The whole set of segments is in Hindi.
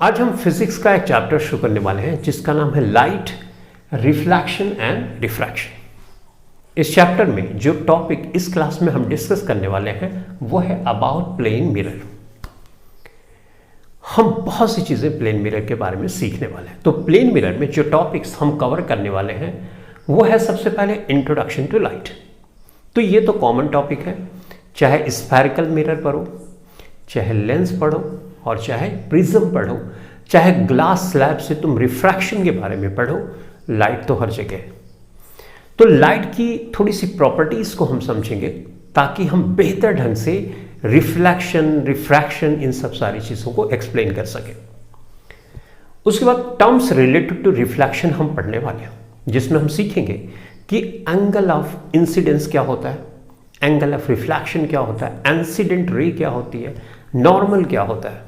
आज हम फिजिक्स का एक चैप्टर शुरू करने वाले हैं जिसका नाम है लाइट, रिफ्लेक्शन एंड डिफ्रैक्शन। इस चैप्टर में जो टॉपिक इस क्लास में हम डिस्कस करने वाले हैं वो है अबाउट प्लेन मिरर। हम बहुत सी चीजें प्लेन मिरर के बारे में सीखने वाले हैं। तो प्लेन मिरर में जो टॉपिक्स हम कवर करने वाले हैं वो है सबसे पहले इंट्रोडक्शन टू लाइट। तो ये तो कॉमन टॉपिक है, चाहे स्फेरिकल मिरर पढ़ो, चाहे लेंस पढ़ो और चाहे प्रिज्म पढ़ो, चाहे ग्लास स्लैब से तुम रिफ्रैक्शन के बारे में पढ़ो, लाइट तो हर जगह है। तो लाइट की थोड़ी सी प्रॉपर्टीज को हम समझेंगे ताकि हम बेहतर ढंग से रिफ्लेक्शन, रिफ्रैक्शन, इन सब सारी चीजों को एक्सप्लेन कर सकें। उसके बाद टर्म्स रिलेटेड टू रिफ्लेक्शन हम पढ़ने वाले हैं, जिसमें हम सीखेंगे कि एंगल ऑफ इंसिडेंस क्या होता है, एंगल ऑफ रिफ्लेक्शन क्या होता है, इंसिडेंट रे क्या होती है, नॉर्मल क्या होता है,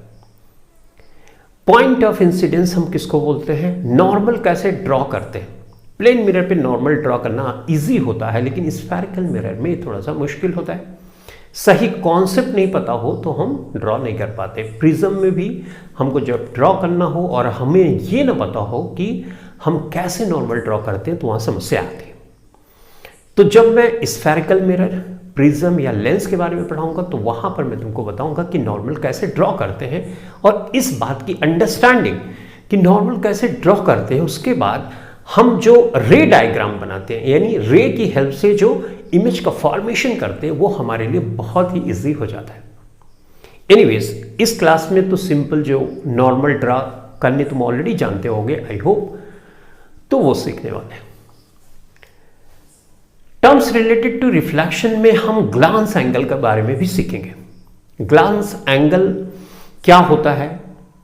पॉइंट ऑफ इंसिडेंस हम किसको बोलते हैं, नॉर्मल कैसे ड्रॉ करते हैं। प्लेन मिरर पे नॉर्मल ड्रॉ करना इजी होता है, लेकिन स्फेरिकल मिरर में थोड़ा सा मुश्किल होता है। सही कॉन्सेप्ट नहीं पता हो तो हम ड्रॉ नहीं कर पाते। प्रिज्म में भी हमको जब ड्रॉ करना हो और हमें ये ना पता हो कि हम कैसे नॉर्मल ड्रॉ करते हैं तो वहां समस्या आती है। तो जब मैं स्फेरिकल मिरर, प्रिज्म या लेंस के बारे में पढ़ाऊंगा तो वहां पर मैं तुमको बताऊंगा कि नॉर्मल कैसे ड्रॉ करते हैं, और इस बात की अंडरस्टैंडिंग कि नॉर्मल कैसे ड्रॉ करते हैं, उसके बाद हम जो रे डायग्राम बनाते हैं, यानी रे की हेल्प से जो इमेज का फॉर्मेशन करते हैं, वो हमारे लिए बहुत ही इजी हो जाता है। एनीवेज, इस क्लास में तो सिंपल जो नॉर्मल ड्रॉ करने तुम ऑलरेडी जानते होगे, आई होप, तो वो सीखने वाले हैं। टर्म्स रिलेटेड टू रिफ्लेक्शन में हम ग्लांस एंगल के बारे में भी सीखेंगे। ग्लांस एंगल क्या होता है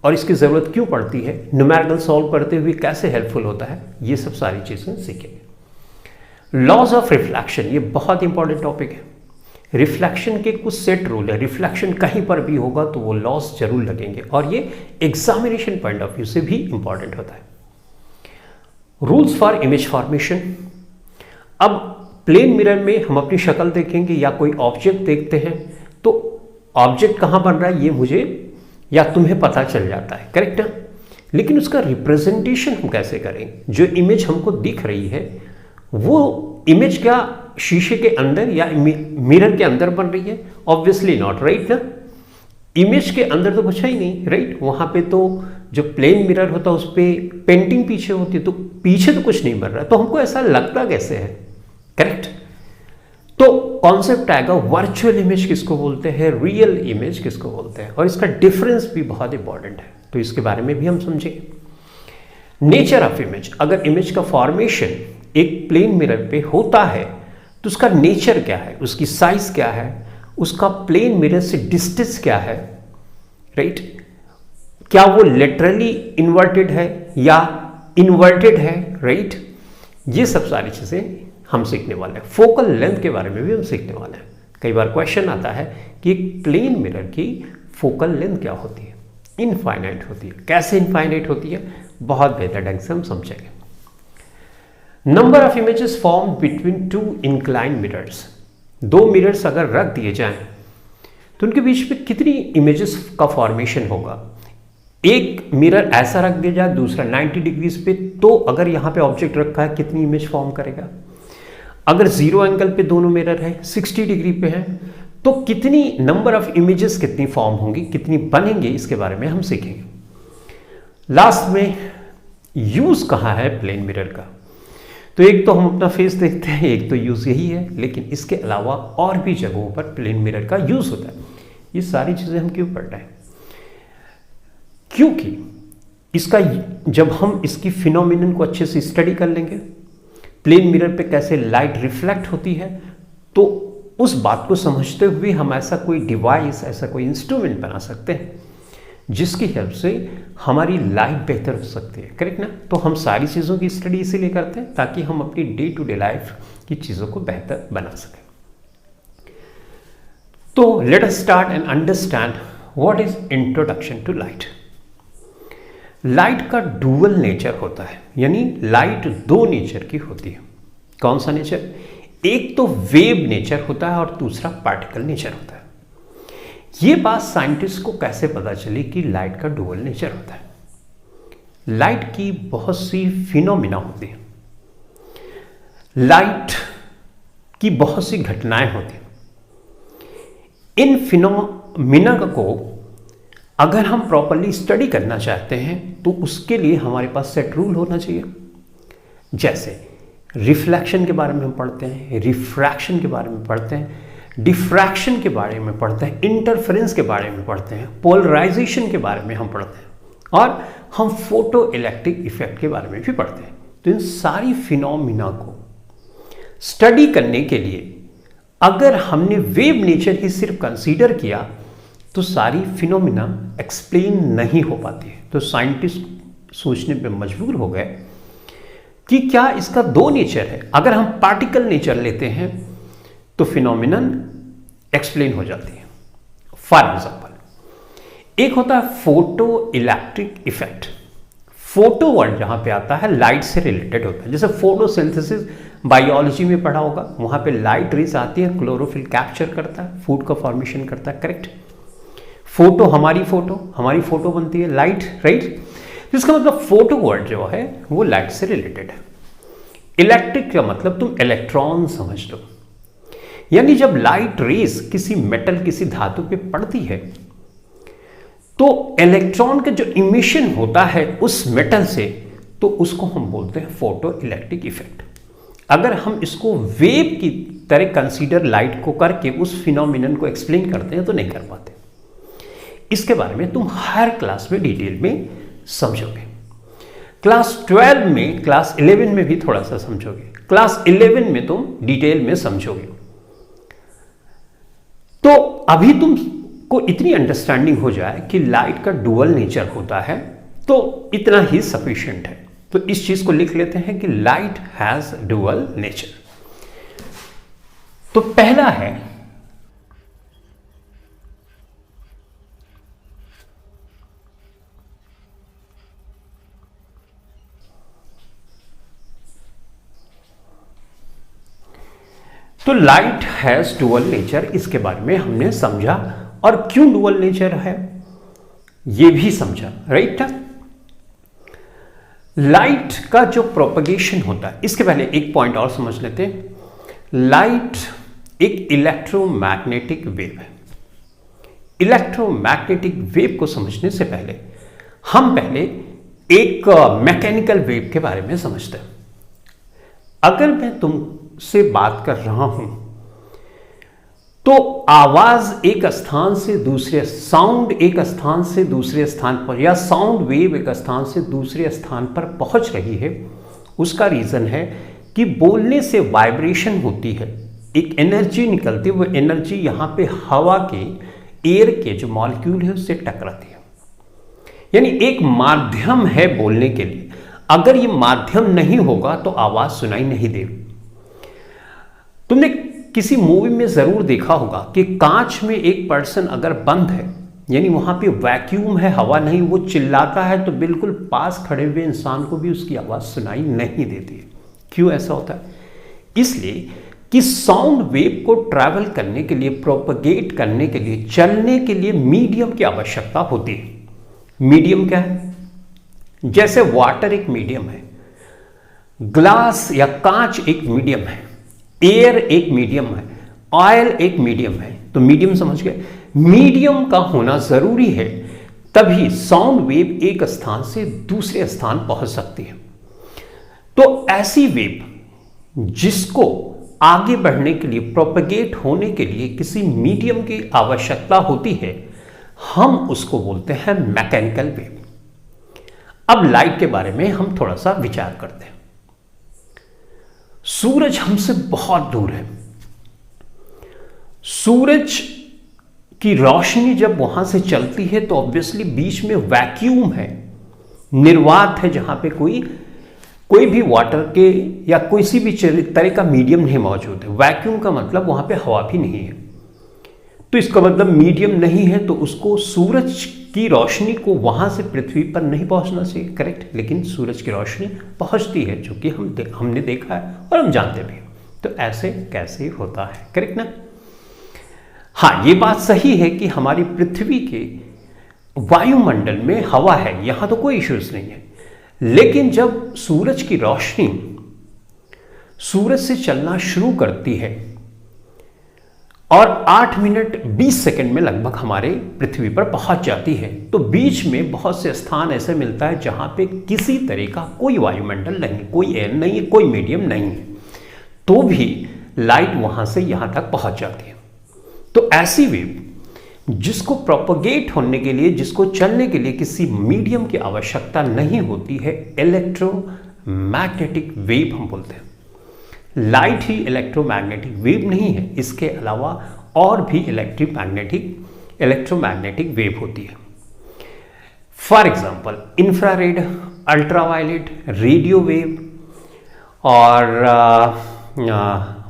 और इसकी जरूरत क्यों पड़ती है, न्यूमेरिकल सॉल्व करते हुए कैसे हेल्पफुल होता है, ये सब सारी चीजें सीखेंगे। लॉज ऑफ रिफ्लेक्शन, ये बहुत इंपॉर्टेंट टॉपिक है। रिफ्लेक्शन के कुछ सेट रूल है, रिफ्लेक्शन कहीं पर भी होगा तो वो लॉस जरूर लगेंगे, और ये एग्जामिनेशन पॉइंट ऑफ व्यू से भी इंपॉर्टेंट होता है। रूल्स फॉर इमेज फॉर्मेशन, अब प्लेन मिरर में हम अपनी शक्ल देखेंगे या कोई ऑब्जेक्ट देखते हैं तो ऑब्जेक्ट कहां बन रहा है ये मुझे या तुम्हें पता चल जाता है, करेक्ट ना, लेकिन उसका रिप्रेजेंटेशन हम कैसे करें। जो इमेज हमको दिख रही है वो इमेज क्या शीशे के अंदर या मिरर के अंदर बन रही है, ऑब्वियसली नॉट, राइट ना। इमेज के अंदर तो कुछ है ही नहीं, राइट। वहां पे तो जो प्लेन मिरर होता है उस पर पेंटिंग पीछे होती है, तो पीछे तो कुछ नहीं बन रहा, तो हमको ऐसा लगता कैसे है, करेक्ट। तो कॉन्सेप्ट आएगा वर्चुअल इमेज किसको बोलते हैं, रियल इमेज किसको बोलते हैं, और इसका डिफरेंस भी बहुत इंपॉर्टेंट है, तो इसके बारे में भी हम समझेंगे। नेचर ऑफ इमेज, अगर इमेज का फॉर्मेशन एक प्लेन मिरर पे होता है तो उसका नेचर क्या है, उसकी साइज क्या है, उसका प्लेन मिरर से डिस्टेंस क्या है, राइट। क्या वो लिटरली इन्वर्टेड है या इन्वर्टेड है, राइट। ये सब सारी चीजें हम सीखने वाले हैं। फोकल लेंथ के बारे में भी हम सीखने वाले हैं। कई बार क्वेश्चन आता है कि एक प्लेन मिरर की फोकल लेंथ क्या होती है, इनफाइनाइट होती है, कैसे इनफाइनाइट होती है, बहुत बेहतर ढंग से हम समझेंगे। Number of images form between two incline mirrors, दो मिरर्स अगर रख दिए जाएं तो उनके बीच में कितनी इमेजेस का फॉर्मेशन होगा। एक मिरर ऐसा रख दिया जाए, दूसरा 90 डिग्रीज पे, तो अगर यहां पे ऑब्जेक्ट रखा है कितनी इमेज फॉर्म करेगा। अगर जीरो एंगल पे दोनों मिरर है, 60 डिग्री पे है, तो कितनी नंबर ऑफ इमेजेस कितनी फॉर्म होंगी, कितनी बनेंगे, इसके बारे में हम सीखेंगे। लास्ट में यूज कहां है प्लेन मिरर का, तो एक तो हम अपना फेस देखते हैं, एक तो यूज यही है, लेकिन इसके अलावा और भी जगहों पर प्लेन मिरर का यूज होता है। ये सारी चीजें हम क्यों पढ़ रहे हैं, क्योंकि इसका जब हम इसकी फिनोमिनन को अच्छे से स्टडी कर लेंगे, प्लेन मिरर पे कैसे लाइट रिफ्लेक्ट होती है, तो उस बात को समझते हुए हम ऐसा कोई डिवाइस, ऐसा कोई इंस्ट्रूमेंट बना सकते हैं जिसकी हेल्प से हमारी लाइफ बेहतर हो सकती है, करेक्ट ना। तो हम सारी चीज़ों की स्टडी इसीलिए करते हैं ताकि हम अपनी डे टू डे लाइफ की चीज़ों को बेहतर बना सकें। तो let us start and understand what is introduction to light. Light का डुअल नेचर होता है, यानी लाइट दो नेचर की होती है। कौन सा नेचर, एक तो वेव नेचर होता है और दूसरा पार्टिकल नेचर होता है। ये बात साइंटिस्ट को कैसे पता चली कि लाइट का डुअल नेचर होता है, लाइट की बहुत सी फिनोमिना होती हैं, लाइट की बहुत सी घटनाएं होती हैं। इन फिनोमिना को अगर हम प्रॉपरली स्टडी करना चाहते हैं तो उसके लिए हमारे पास सेट रूल होना चाहिए। जैसे रिफ्लेक्शन के बारे में हम पढ़ते हैं, रिफ्रैक्शन के बारे में पढ़ते हैं, डिफ्रैक्शन के बारे में पढ़ते हैं, इंटरफेरेंस के बारे में पढ़ते हैं, पोलराइजेशन के बारे में हम पढ़ते हैं, और हम फोटो इलेक्ट्रिक इफेक्ट के बारे में भी पढ़ते हैं। तो इन सारी फिनोमिना को स्टडी करने के लिए अगर हमने वेव नेचर ही सिर्फ कंसीडर किया तो सारी फिनोमिना एक्सप्लेन नहीं हो पाती है। तो साइंटिस्ट सोचने पे मजबूर हो गए कि क्या इसका दो नेचर है। अगर हम पार्टिकल नेचर लेते हैं तो फिनोमिनन एक्सप्लेन हो जाती है। फॉर एग्जाम्पल, एक होता है photo electric effect. Photo word जहां पे आता है लाइट से रिलेटेड होता है। जैसे फोटोसिंथेसिस बायोलॉजी में पढ़ा होगा, वहां पे लाइट रेज आती है, क्लोरोफिल कैप्चर करता है, फूड का फॉर्मेशन करता है, करेक्ट। हमारी फोटो बनती है लाइट, राइट। इसका मतलब फोटो वर्ड जो है वो लाइट से रिलेटेड है। इलेक्ट्रिक का मतलब तुम इलेक्ट्रॉन समझ लो, यानी जब लाइट रेज किसी मेटल, किसी धातु पे पड़ती है तो इलेक्ट्रॉन का जो इमिशन होता है उस मेटल से, तो उसको हम बोलते हैं फोटो इलेक्ट्रिक इफेक्ट। अगर हम इसको वेव की तरह कंसीडर लाइट को करके उस फिनोमिनन को एक्सप्लेन करते हैं तो नहीं कर पाते। इसके बारे में तुम हर क्लास में डिटेल में समझोगे। क्लास 12 में, क्लास 11 में भी थोड़ा सा समझोगे, क्लास 11 में तुम डिटेल में समझोगे। तो अभी तुमको इतनी अंडरस्टैंडिंग हो जाए कि लाइट का डुअल नेचर होता है तो इतना ही सफिशिएंट है। तो इस चीज को लिख लेते हैं कि लाइट हैज डुअल नेचर। तो पहला है तो लाइट हैज डुअल नेचर। इसके बारे में हमने समझा और क्यों डुअल नेचर है ये भी समझा, राइट। लाइट का जो प्रोपगेशन होता है, इसके पहले एक पॉइंट और समझ लेते हैं। लाइट एक इलेक्ट्रोमैग्नेटिक वेव है। इलेक्ट्रोमैग्नेटिक वेव को समझने से पहले हम पहले एक मैकेनिकल वेव के बारे में समझते हैं। अगर मैं तुमसे बात कर रहा हूं तो आवाज एक स्थान से दूसरे, साउंड एक स्थान से दूसरे स्थान पर, या साउंड वेव एक स्थान से दूसरे स्थान पर पहुंच रही है, उसका रीजन है कि बोलने से वाइब्रेशन होती है, एक एनर्जी निकलती है। वो एनर्जी यहां पे हवा के, एयर के जो मॉलिक्यूल है उससे टकराती है, यानी एक माध्यम है बोलने के लिए। अगर ये माध्यम नहीं होगा तो आवाज सुनाई नहीं देगी। तुमने किसी मूवी में जरूर देखा होगा कि कांच में एक पर्सन अगर बंद है, यानी वहां पे वैक्यूम है, हवा नहीं, वो चिल्लाता है तो बिल्कुल पास खड़े हुए इंसान को भी उसकी आवाज सुनाई नहीं देती है। क्यों ऐसा होता है? इसलिए कि साउंड वेव को ट्रैवल करने के लिए, प्रोपगेट करने के लिए, चलने के लिए मीडियम की आवश्यकता होती है। मीडियम क्या है? जैसे वाटर एक मीडियम है, ग्लास या कांच एक मीडियम है, एयर एक मीडियम है, ऑयल एक मीडियम है। तो मीडियम समझ गए? मीडियम का होना जरूरी है, तभी साउंड वेव एक स्थान से दूसरे स्थान पहुंच सकती है। तो ऐसी वेव जिसको आगे बढ़ने के लिए, प्रोपगेट होने के लिए किसी मीडियम की आवश्यकता होती है, हम उसको बोलते हैं मैकेनिकल वेव। अब लाइट के बारे में हम थोड़ा सा विचार करते हैं। सूरज हमसे बहुत दूर है। सूरज की रोशनी जब वहां से चलती है तो ऑब्वियसली बीच में वैक्यूम है, निर्वात है, जहां पे कोई भी वाटर के या किसी भी तरह का मीडियम नहीं मौजूद है। वैक्यूम का मतलब वहां पे हवा भी नहीं है। तो इसका मतलब मीडियम नहीं है, तो उसको, सूरज की रोशनी को वहां से पृथ्वी पर नहीं पहुंचना चाहिए, करेक्ट। लेकिन सूरज की रोशनी पहुंचती है, जो कि हमने देखा है और हम जानते भी। तो ऐसे कैसे होता है, करेक्ट ना? हाँ, ये बात सही है कि हमारी पृथ्वी के वायुमंडल में हवा है, यहां तो कोई इश्यूज नहीं है। लेकिन जब सूरज की रोशनी सूरज से चलना शुरू करती है और 8 मिनट 20 सेकंड में लगभग हमारे पृथ्वी पर पहुंच जाती है, तो बीच में बहुत से स्थान ऐसे मिलता है जहां पे किसी तरह का कोई वायुमंडल नहीं, कोई एयर नहीं है, कोई मीडियम नहीं है, तो भी लाइट वहां से यहां तक पहुंच जाती है। तो ऐसी वेव जिसको प्रोपगेट होने के लिए, जिसको चलने के लिए किसी मीडियम की आवश्यकता नहीं होती है, इलेक्ट्रोमैग्नेटिक वेव हम बोलते हैं। लाइट ही इलेक्ट्रोमैग्नेटिक वेव नहीं है, इसके अलावा और भी इलेक्ट्रोमैग्नेटिक वेव होती है। For example infrared, ultraviolet, radio wave और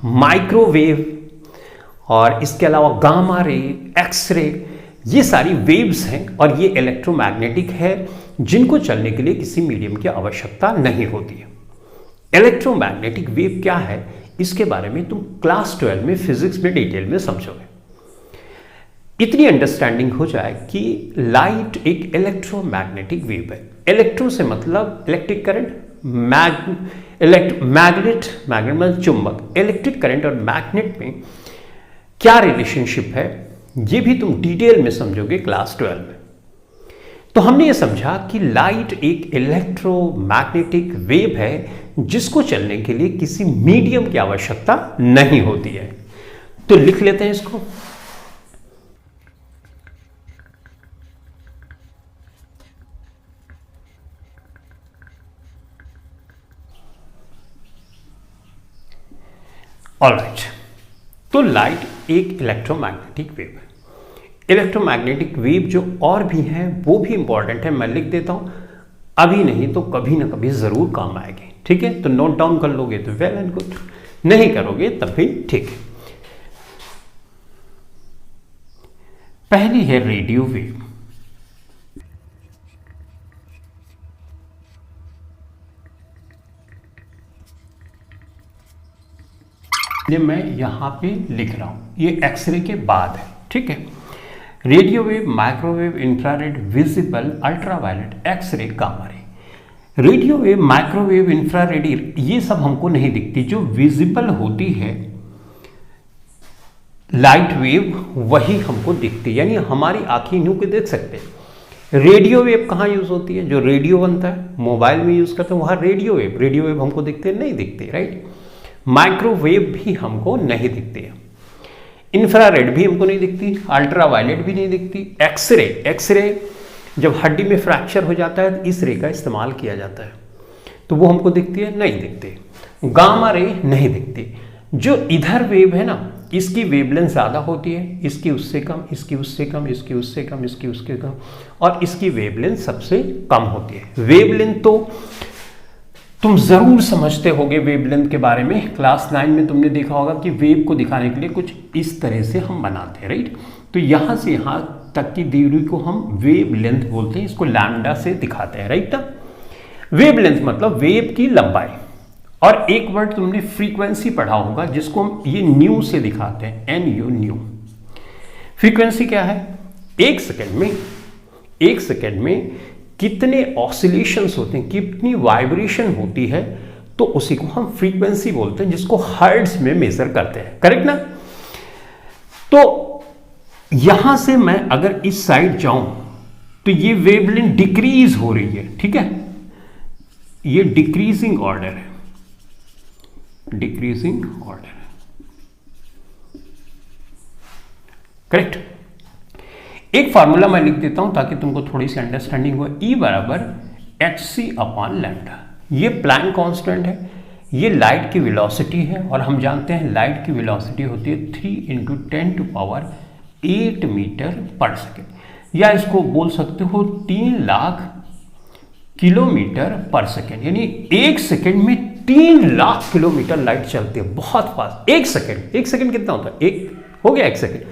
माइक्रोवेव, और इसके अलावा गामा रे, एक्सरे, ये सारी वेव्स हैं और ये इलेक्ट्रोमैग्नेटिक है, जिनको चलने के लिए किसी मीडियम की आवश्यकता नहीं होती है। इलेक्ट्रोमैग्नेटिक वेव क्या है, इसके बारे में तुम क्लास 12 में फिजिक्स में डिटेल में समझोगे। इतनी अंडरस्टैंडिंग हो जाए कि लाइट एक इलेक्ट्रोमैग्नेटिक वेव है। इलेक्ट्रो से मतलब इलेक्ट्रिक करंट, मैग्नेट मतलब चुंबक। इलेक्ट्रिक करंट और मैग्नेट में क्या रिलेशनशिप है, ये भी तुम डिटेल में समझोगे क्लास 12 में। तो हमने ये समझा कि लाइट एक इलेक्ट्रोमैग्नेटिक वेव है जिसको चलने के लिए किसी मीडियम की आवश्यकता नहीं होती है। तो लिख लेते हैं इसको। ऑलराइट, तो लाइट एक इलेक्ट्रोमैग्नेटिक वेव है। इलेक्ट्रोमैग्नेटिक वेव जो और भी हैं वो भी इंपॉर्टेंट है, मैं लिख देता हूं, अभी नहीं तो कभी ना कभी जरूर काम आएगी। ठीक है, तो नोट डाउन कर लोगे तो वेल एंड गुड, नहीं करोगे तब भी ठीक है। पहली है रेडियो वेव। ये मैं यहां पे लिख रहा हूं, ये एक्सरे के बाद है। ठीक है, radio wave, microwave, infrared, visible, ultraviolet, x ray, gamma ray. Radio wave, microwave, infrared, ये सब हमको नहीं दिखती। जो विजिबल होती है लाइट वेव वही हमको दिखती, यानी हमारी आंखें यूं के देख सकते हैं। रेडियो वेव कहाँ यूज होती है, जो रेडियो बनता है मोबाइल में यूज करते हैं, वहां रेडियो वेव हमको दिखते नहीं दिखते, राइट। माइक्रोवेव भी हमको नहीं दिखती है, इंफ्रारेड भी हमको नहीं दिखती, अल्ट्रावायलेट भी नहीं दिखती। एक्सरे जब हड्डी में फ्रैक्चर हो जाता है तो इस रे का इस्तेमाल किया जाता है, तो वो हमको दिखती है, नहीं दिखती। गामा रे नहीं दिखती। जो इधर वेव है ना, इसकी वेवलेंथ ज़्यादा होती है, इसकी उससे कम, इसकी उससे कम, इसकी उससे कम, इसकी उससे कम, और इसकी वेवलेंथ सबसे कम होती है। वेवलेंथ तो तुम जरूर समझते होगे वेवलेंथ के बारे में, क्लास 9 में तुमने देखा होगा कि वेव को दिखाने के लिए कुछ इस तरह से हम बनाते हैं, राइट। तो यहां से यहां तक की दूरी को हम वेवलेंथ बोलते हैं, इसको लैम्डा से दिखाते हैं, राइट। वेवलेंथ मतलब वेव की लंबाई। और एक वर्ड तुमने फ्रीक्वेंसी पढ़ा होगा जिसको हम ये न्यू से दिखाते हैं, NU, न्यू। फ्रीक्वेंसी क्या है, एक सेकेंड में कितने ऑसिलेशंस होते हैं, कितनी वाइब्रेशन होती है, तो उसी को हम फ्रीक्वेंसी बोलते हैं, जिसको हर्ट्ज में मेजर करते हैं, करेक्ट ना। तो यहां से मैं अगर इस साइड जाऊं तो ये वेवलेंथ डिक्रीज हो रही है, ठीक है, ये डिक्रीजिंग ऑर्डर है, करेक्ट। एक फार्मूला मैं लिख देता हूं ताकि तुमको थोड़ी सी अंडरस्टैंडिंग हो। E बराबर hc/λ, ये प्लैंक कांस्टेंट है, ये लाइट की वेलोसिटी है, और हम जानते हैं लाइट की वेलोसिटी होती है 3 × 10⁸ मीटर पर सेकेंड, या इसको बोल सकते हो 3 लाख किलोमीटर पर सेकेंड, यानी एक सेकेंड में 3 लाख किलोमीटर लाइट चलती है, बहुत फास्ट। एक सेकेंड कितना होता है, एक हो गया, एक सेकेंड।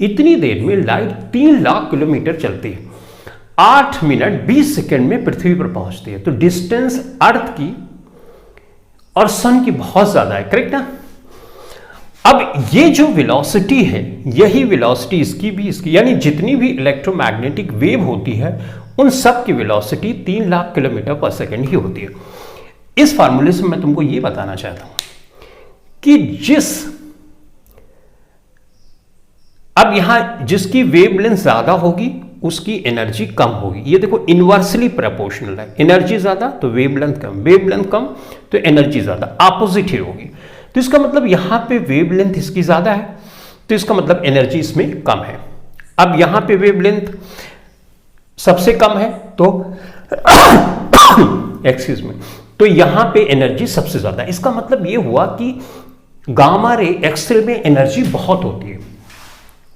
इतनी देर में लाइट 3 लाख किलोमीटर चलती है, 8 मिनट 20 सेकेंड में पृथ्वी पर पहुंचती है। तो डिस्टेंस अर्थ की और सन की बहुत ज्यादा है, करेक्ट ना। अब ये जो वेलोसिटी है, यही वेलोसिटी इसकी भी, यानी जितनी भी इलेक्ट्रोमैग्नेटिक वेव होती है उन सब की वेलोसिटी 3 लाख किलोमीटर पर सेकेंड ही होती है। इस फार्मूले से मैं तुमको ये बताना चाहता हूं कि अब यहां जिसकी वेवलेंथ ज्यादा होगी उसकी एनर्जी कम होगी। ये देखो इनवर्सली प्रोपोर्शनल है, एनर्जी ज्यादा तो वेवलेंथ कम तो एनर्जी ज्यादा, ऑपोजिट ही होगी। तो इसका मतलब यहां पे वेवलेंथ इसकी ज्यादा है तो इसका मतलब एनर्जी इसमें कम है। अब यहां पे वेवलेंथ सबसे कम है तो एक्सक्यूज मी, तो यहां पे एनर्जी सबसे ज्यादा। इसका मतलब यह हुआ कि गामा रे एक्सरे में एनर्जी बहुत होती है,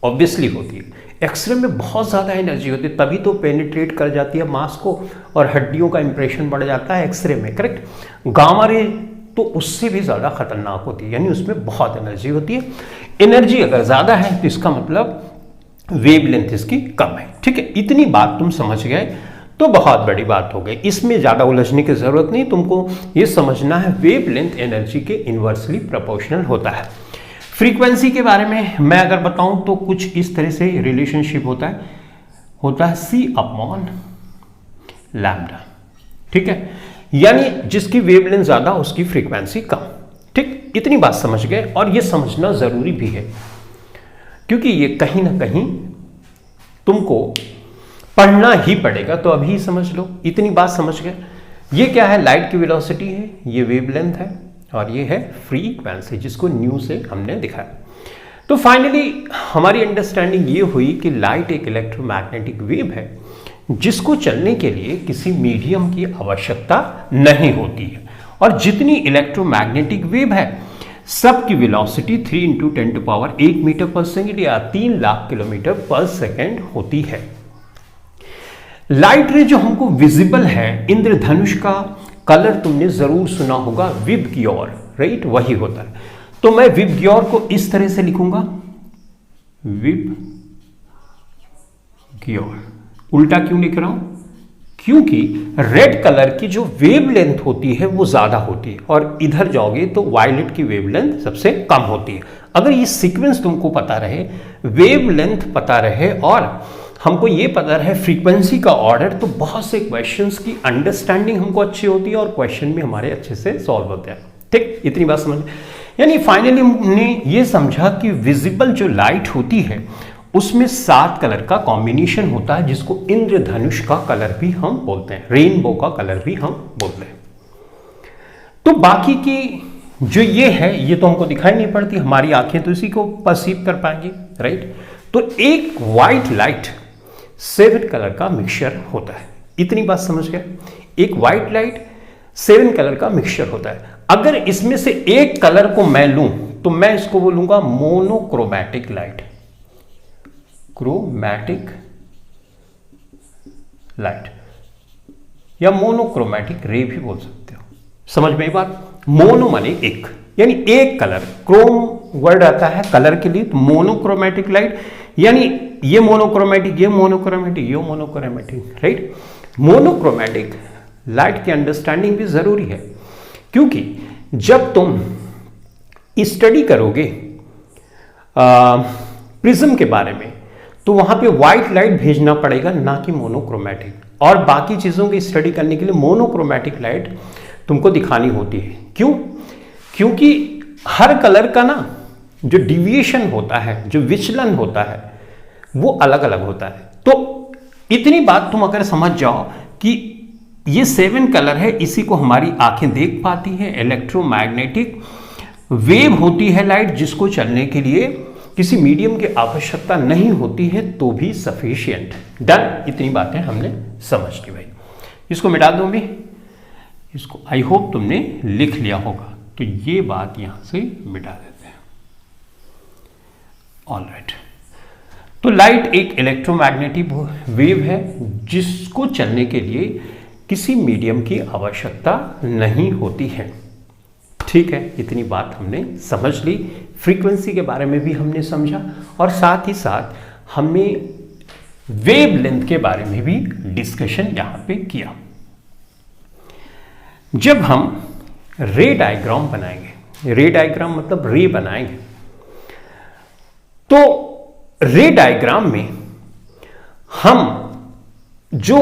ऑब्वियसली होती है। एक्सरे में बहुत ज़्यादा एनर्जी होती है, तभी तो पेनिट्रेट कर जाती है मांस को और हड्डियों का इंप्रेशन बढ़ जाता है एक्सरे में, करेक्ट। गामा रे तो उससे भी ज़्यादा खतरनाक होती है, यानी उसमें बहुत एनर्जी होती है। एनर्जी अगर ज़्यादा है तो इसका मतलब वेवलेंथ इसकी कम है, ठीक है। इतनी बात तुम समझ गए तो बहुत बड़ी बात हो गई, इसमें ज़्यादा उलझने की ज़रूरत नहीं। तुमको ये समझना है वेवलेंथ एनर्जी के इन्वर्सली प्रोपोर्शनल होता है। फ्रीक्वेंसी के बारे में मैं अगर बताऊं तो कुछ इस तरह से रिलेशनशिप होता है C/λ, ठीक है। यानी जिसकी वेवलेंथ ज्यादा उसकी फ्रीक्वेंसी कम, ठीक। इतनी बात समझ गए और ये समझना जरूरी भी है क्योंकि ये कहीं ना कहीं तुमको पढ़ना ही पड़ेगा, तो अभी समझ लो। इतनी बात समझ गए। ये क्या है, लाइट की वेलोसिटी है, ये वेवलेंथ है और ये है फ्रीक्वेंसी जिसको न्यू से हमने दिखाया। तो फाइनली हमारी अंडरस्टैंडिंग ये हुई कि लाइट एक इलेक्ट्रोमैग्नेटिक वेव है जिसको चलने के लिए किसी मीडियम की आवश्यकता नहीं होती है, और जितनी इलेक्ट्रोमैग्नेटिक वेव है सबकी वेलोसिटी 3 × 10⁸ मीटर पर सेकेंड या 3 लाख किलोमीटर पर सेकेंड होती है। लाइट रे जो हमको विजिबल है, इंद्रधनुष का कलर तुमने जरूर सुना होगा, विबग्योर, राइट, वही होता है। तो मैं विबग्योर को इस तरह से लिखूंगा, विबग्योर। उल्टा क्यों लिख रहा हूं, क्योंकि रेड कलर की जो वेवलेंथ होती है वो ज्यादा होती है और इधर जाओगे तो वायलेट की वेवलेंथ सबसे कम होती है। अगर ये सीक्वेंस तुमको पता रहे, वेवलेंथ पता रहे और हमको ये पता रहे फ्रीक्वेंसी का ऑर्डर, तो बहुत से क्वेश्चंस की अंडरस्टैंडिंग हमको अच्छी होती है और क्वेश्चन भी हमारे अच्छे से सॉल्व होते हैं, ठीक। इतनी बात समझ, यानी फाइनली हमने ये समझा कि विजिबल जो लाइट होती है उसमें 7 कलर का कॉम्बिनेशन होता है जिसको इंद्रधनुष का कलर भी हम बोलते हैं, रेनबो का कलर भी हम बोलते हैं। तो बाकी की जो ये है ये तो हमको दिखाई नहीं पड़ती, हमारी आंखें तो इसी को परसीव कर पाएंगी, राइट। तो एक व्हाइट लाइट 7 कलर का मिक्सचर होता है, इतनी बात समझ गए। एक व्हाइट लाइट 7 कलर का मिक्सचर होता है। अगर इसमें से एक कलर को मैं लूं तो मैं इसको बोलूंगा मोनोक्रोमैटिक लाइट, क्रोमैटिक लाइट या मोनोक्रोमैटिक रे भी बोल सकते हो। समझ में बात, मोनो माने एक, यानी एक कलर, क्रोम वर्ड आता है कलर के लिए, तो मोनोक्रोमैटिक लाइट यानी ये मोनोक्रोमैटिक, ये मोनोक्रोमैटिक, ये मोनोक्रोमैटिक, राइट। मोनोक्रोमैटिक लाइट की अंडरस्टैंडिंग भी जरूरी है क्योंकि जब तुम स्टडी करोगे प्रिज्म के बारे में तो वहां पे व्हाइट लाइट भेजना पड़ेगा, ना कि मोनोक्रोमैटिक। और बाकी चीजों की स्टडी करने के लिए मोनोक्रोमैटिक लाइट तुमको दिखानी होती है। क्यों? क्योंकि हर कलर का ना जो डिविएशन होता है, जो विचलन होता है, वो अलग अलग होता है। तो इतनी बात तुम अगर समझ जाओ कि ये 7 कलर है, इसी को हमारी आंखें देख पाती है। इलेक्ट्रोमैग्नेटिक वेव होती है लाइट, जिसको चलने के लिए किसी मीडियम की आवश्यकता नहीं होती है तो भी सफिशिएंट। डन, इतनी बातें हमने समझ ली भाई। इसको मिटा दूं भी, इसको आई होप तुमने लिख लिया होगा, तो ये बात यहां से मिटा देते हैं। ऑलराइट, तो लाइट एक इलेक्ट्रोमैग्नेटिक वेव है जिसको चलने के लिए किसी मीडियम की आवश्यकता नहीं होती है। ठीक है, इतनी बात हमने समझ ली। फ्रीक्वेंसी के बारे में भी हमने समझा और साथ ही साथ हमने वेवलेंथ के बारे में भी डिस्कशन यहां पे किया। जब हम रे डायग्राम बनाएंगे, रे डायग्राम मतलब रे बनाएंगे, तो रे डायग्राम में हम जो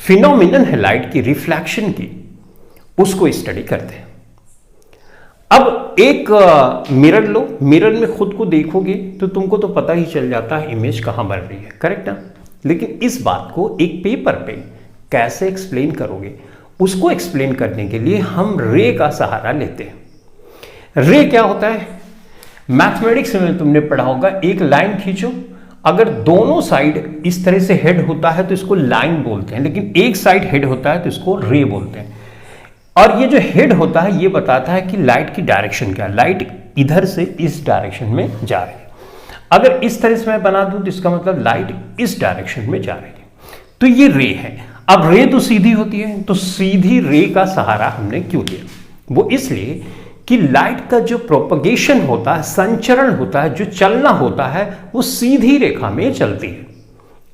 फिनोमिनन है लाइट की रिफ्लैक्शन की, उसको स्टडी करते हैं। अब एक मिरर लो, मिरर में खुद को देखोगे तो तुमको तो पता ही चल जाता है इमेज कहां बन रही है, करेक्ट ना? लेकिन इस बात को एक पेपर पे कैसे एक्सप्लेन करोगे, उसको एक्सप्लेन करने के लिए हम रे का सहारा लेते हैं। रे क्या होता है? मैथमेटिक्स में तुमने पढ़ा होगा, एक लाइन खींचो, अगर दोनों साइड इस तरह से हेड होता है तो इसको लाइन बोलते हैं, लेकिन एक साइड हेड होता है तो इसको रे बोलते हैं। और ये जो हेड होता है ये बताता है कि लाइट की डायरेक्शन क्या है, लाइट इधर से इस डायरेक्शन में जा रही है। अगर इस तरह से मैं बना दूं तो इसका मतलब लाइट इस डायरेक्शन में जा रही है, तो ये रे है। अब रे तो सीधी होती है, तो सीधी रे का सहारा हमने क्यों लिया? वो इसलिए कि लाइट का जो प्रोपगेशन होता है, संचरण होता है, जो चलना होता है, वो सीधी रेखा में चलती है।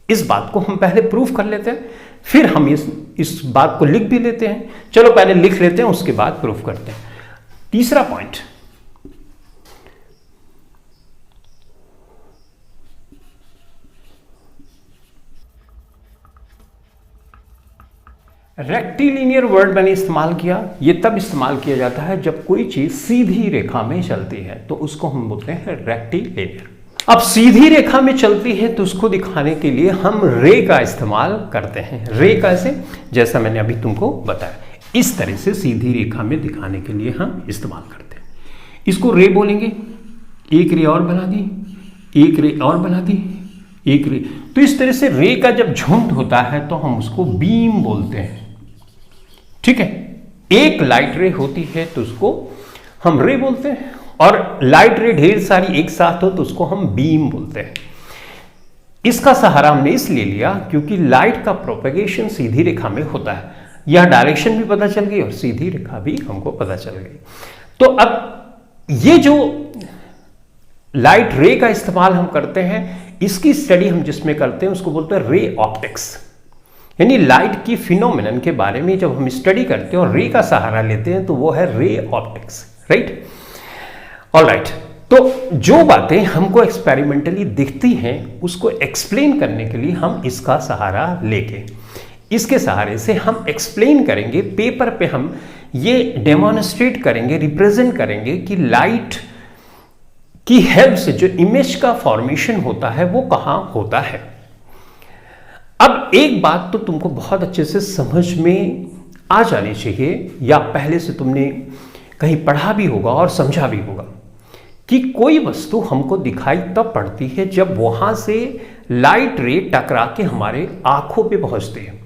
इस बात को हम पहले प्रूफ कर लेते हैं, फिर हम इस बात को लिख भी लेते हैं। चलो पहले लिख लेते हैं, उसके बाद प्रूफ करते हैं। तीसरा पॉइंट, रेक्टिलिनियर वर्ड मैंने इस्तेमाल किया। ये तब इस्तेमाल किया जाता है जब कोई चीज सीधी रेखा में चलती है, तो उसको हम बोलते हैं रेक्टिलिनियर। अब सीधी रेखा में चलती है तो उसको दिखाने के लिए हम रे का इस्तेमाल करते हैं। रे कैसे? जैसा मैंने अभी तुमको बताया, इस तरह से सीधी रेखा में दिखाने के लिए हम इस्तेमाल करते हैं। इसको रे बोलेंगे। एक रे और बना दी, एक रे और बना दी, एक रे। तो इस तरह से रे का जब झुंड होता है तो हम उसको बीम बोलते हैं, ठीक है? एक लाइट रे होती है तो उसको हम रे बोलते हैं, और लाइट रे ढेर सारी एक साथ हो तो उसको हम बीम बोलते हैं। इसका सहारा हमने इसलिए लिया क्योंकि लाइट का प्रोपेगेशन सीधी रेखा में होता है। यह डायरेक्शन भी पता चल गई और सीधी रेखा भी हमको पता चल गई। तो अब ये जो लाइट रे का इस्तेमाल हम करते हैं, इसकी स्टडी हम जिसमें करते हैं उसको बोलते हैं रे ऑप्टिक्स। यानी लाइट की फिनोमिनन के बारे में जब हम स्टडी करते हैं और रे का सहारा लेते हैं तो वो है रे ऑप्टिक्स, राइट? ऑलराइट, तो जो बातें हमको एक्सपेरिमेंटली दिखती हैं उसको एक्सप्लेन करने के लिए हम इसका सहारा लेके, इसके सहारे से हम एक्सप्लेन करेंगे, पेपर पे हम ये डेमोन्स्ट्रेट करेंगे, रिप्रेजेंट करेंगे कि लाइट की हेल्प से जो इमेज का फॉर्मेशन होता है वो कहां होता है। अब एक बात तो तुमको बहुत अच्छे से समझ में आ जानी चाहिए, या पहले से तुमने कहीं पढ़ा भी होगा और समझा भी होगा, कि कोई वस्तु हमको दिखाई तब पड़ती है जब वहां से लाइट रे टकरा के हमारे आंखों पे पहुंचती है।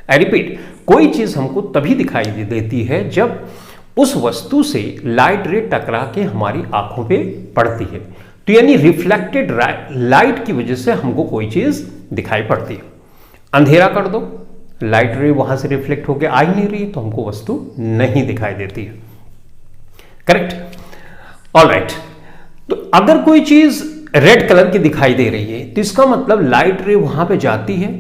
आई रिपीट, कोई चीज हमको तभी दिखाई देती है जब उस वस्तु से लाइट रे टकरा के हमारी आंखों पे पड़ती है। तो यानी रिफ्लेक्टेड लाइट की वजह से हमको कोई चीज दिखाई पड़ती है। अंधेरा कर दो, लाइट रे वहां से रिफ्लेक्ट होकर आ ही नहीं रही तो हमको वस्तु नहीं दिखाई देती है, करेक्ट? ऑलराइट, तो अगर कोई चीज रेड कलर की दिखाई दे रही है तो इसका मतलब लाइट रे वहां पे जाती है,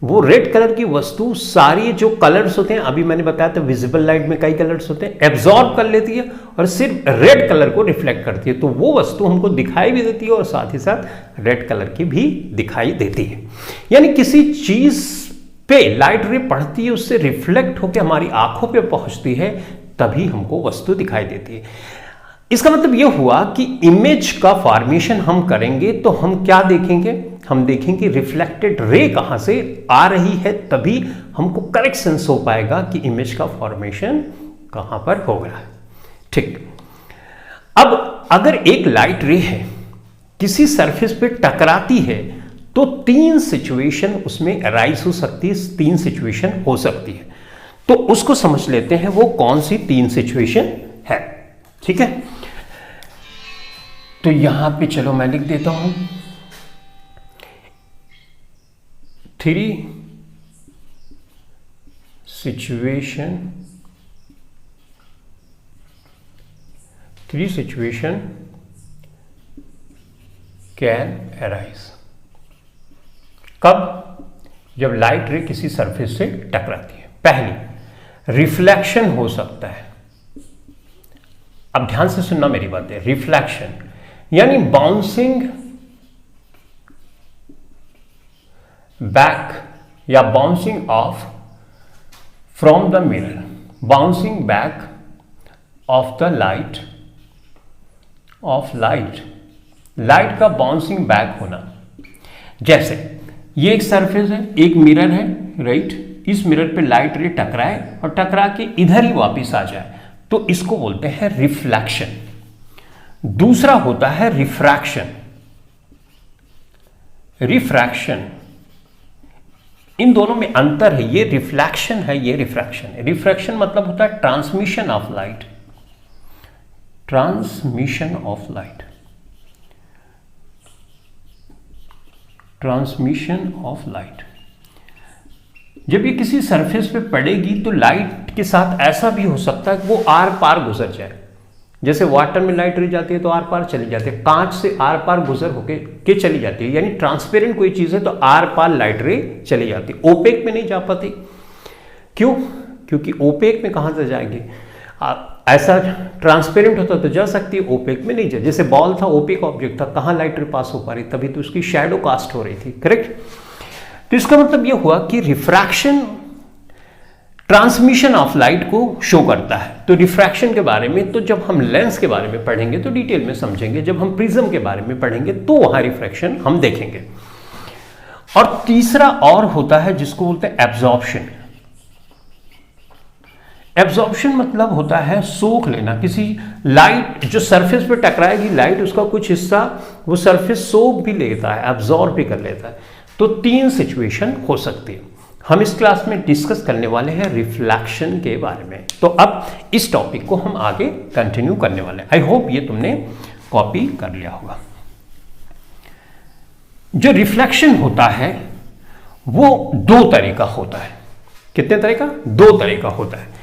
वो रेड कलर की वस्तु सारी जो कलर्स होते हैं, अभी मैंने बताया था विजिबल लाइट में कई कलर्स होते हैं, एब्जॉर्ब कर लेती है और सिर्फ रेड कलर को रिफ्लेक्ट करती है। तो वो वस्तु हमको दिखाई भी देती है और साथ ही साथ रेड कलर की भी दिखाई देती है। यानी किसी चीज पे लाइट रे पड़ती है, उससे रिफ्लेक्ट होकर हमारी आंखों पे पहुंचती है, तभी हमको वस्तु दिखाई देती है। इसका मतलब यह हुआ कि इमेज का फॉर्मेशन हम करेंगे तो हम क्या देखेंगे? हम देखेंगे रिफ्लेक्टेड रे कहां से आ रही है, तभी हमको करेक्ट सेंस हो पाएगा कि इमेज का फॉर्मेशन कहां पर हो रहा है, ठीक? अब अगर एक लाइट रे है किसी सरफेस पे टकराती है तो तीन सिचुएशन उसमें अराइज हो सकती है, तीन सिचुएशन हो सकती है। तो उसको समझ लेते हैं वो कौन सी तीन सिचुएशन है, ठीक है? तो यहां पे चलो मैं लिख देता हूं 3 सिचुएशन कैन अराइज। कब? जब लाइट रे किसी सरफेस से टकराती है। पहली, रिफ्लेक्शन हो सकता है। अब ध्यान से सुनना मेरी बातें। रिफ्लेक्शन यानी बाउंसिंग बैक या bouncing off from the mirror, bouncing back of the light, of light, light का बाउंसिंग बैक होना। जैसे ये एक सरफेस है, एक मिरर है, राइट, इस मिरर पे लाइट रे टकराए और टकरा के इधर ही वापस आ जाए, तो इसको बोलते हैं रिफ्लेक्शन। दूसरा होता है रिफ्रैक्शन। रिफ्रैक्शन, इन दोनों में अंतर है, ये रिफ्लेक्शन है, ये रिफ्रैक्शन है। रिफ्रैक्शन मतलब होता है transmission of light, transmission of light, transmission of light. जब ये किसी सरफेस पे पड़ेगी तो लाइट के साथ ऐसा भी हो सकता है कि वो आर पार गुजर जाए। जैसे वाटर में लाइट रह जाती है तो आर पार चली जाती है, कांच से आर पार गुजर होके चली जाती है, यानी ट्रांसपेरेंट कोई चीज है तो आर पार लाइट रे चली जाती है, ओपेक में नहीं जा पाती। क्यों? क्योंकि ओपेक में कहां से जाएगी? ऐसा ट्रांसपेरेंट होता तो जा सकती है, ओपेक में नहीं जा। जैसे बॉल था, ओपेक ऑब्जेक्ट था, कहां लाइट रे पास हो पा रही, तभी तो उसकी शैडो कास्ट हो रही थी, करेक्ट। तो इसका मतलब यह हुआ कि रिफ्रैक्शन ट्रांसमिशन ऑफ लाइट को शो करता है। तो रिफ्रैक्शन के बारे में तो जब हम लेंस के बारे में पढ़ेंगे तो डिटेल में समझेंगे, जब हम प्रिज्म के बारे में पढ़ेंगे तो वहां रिफ्रैक्शन हम देखेंगे। और तीसरा और होता है जिसको बोलते हैं एब्जॉर्प्शन। एब्जॉर्प्शन मतलब होता है सोख लेना, किसी लाइट जो सरफेस पे टकराएगी लाइट, उसका कुछ हिस्सा वो सरफेस सोख भी लेता है, एब्जॉर्ब भी कर लेता है। तो तीन सिचुएशन हो सकती है। हम इस क्लास में डिस्कस करने वाले हैं रिफ्लेक्शन के बारे में। तो अब इस टॉपिक को हम आगे कंटिन्यू करने वाले हैं। आई होप ये तुमने कॉपी कर लिया होगा। जो रिफ्लेक्शन होता है वो दो तरह का होता है। कितने तरह का? दो तरह का होता है।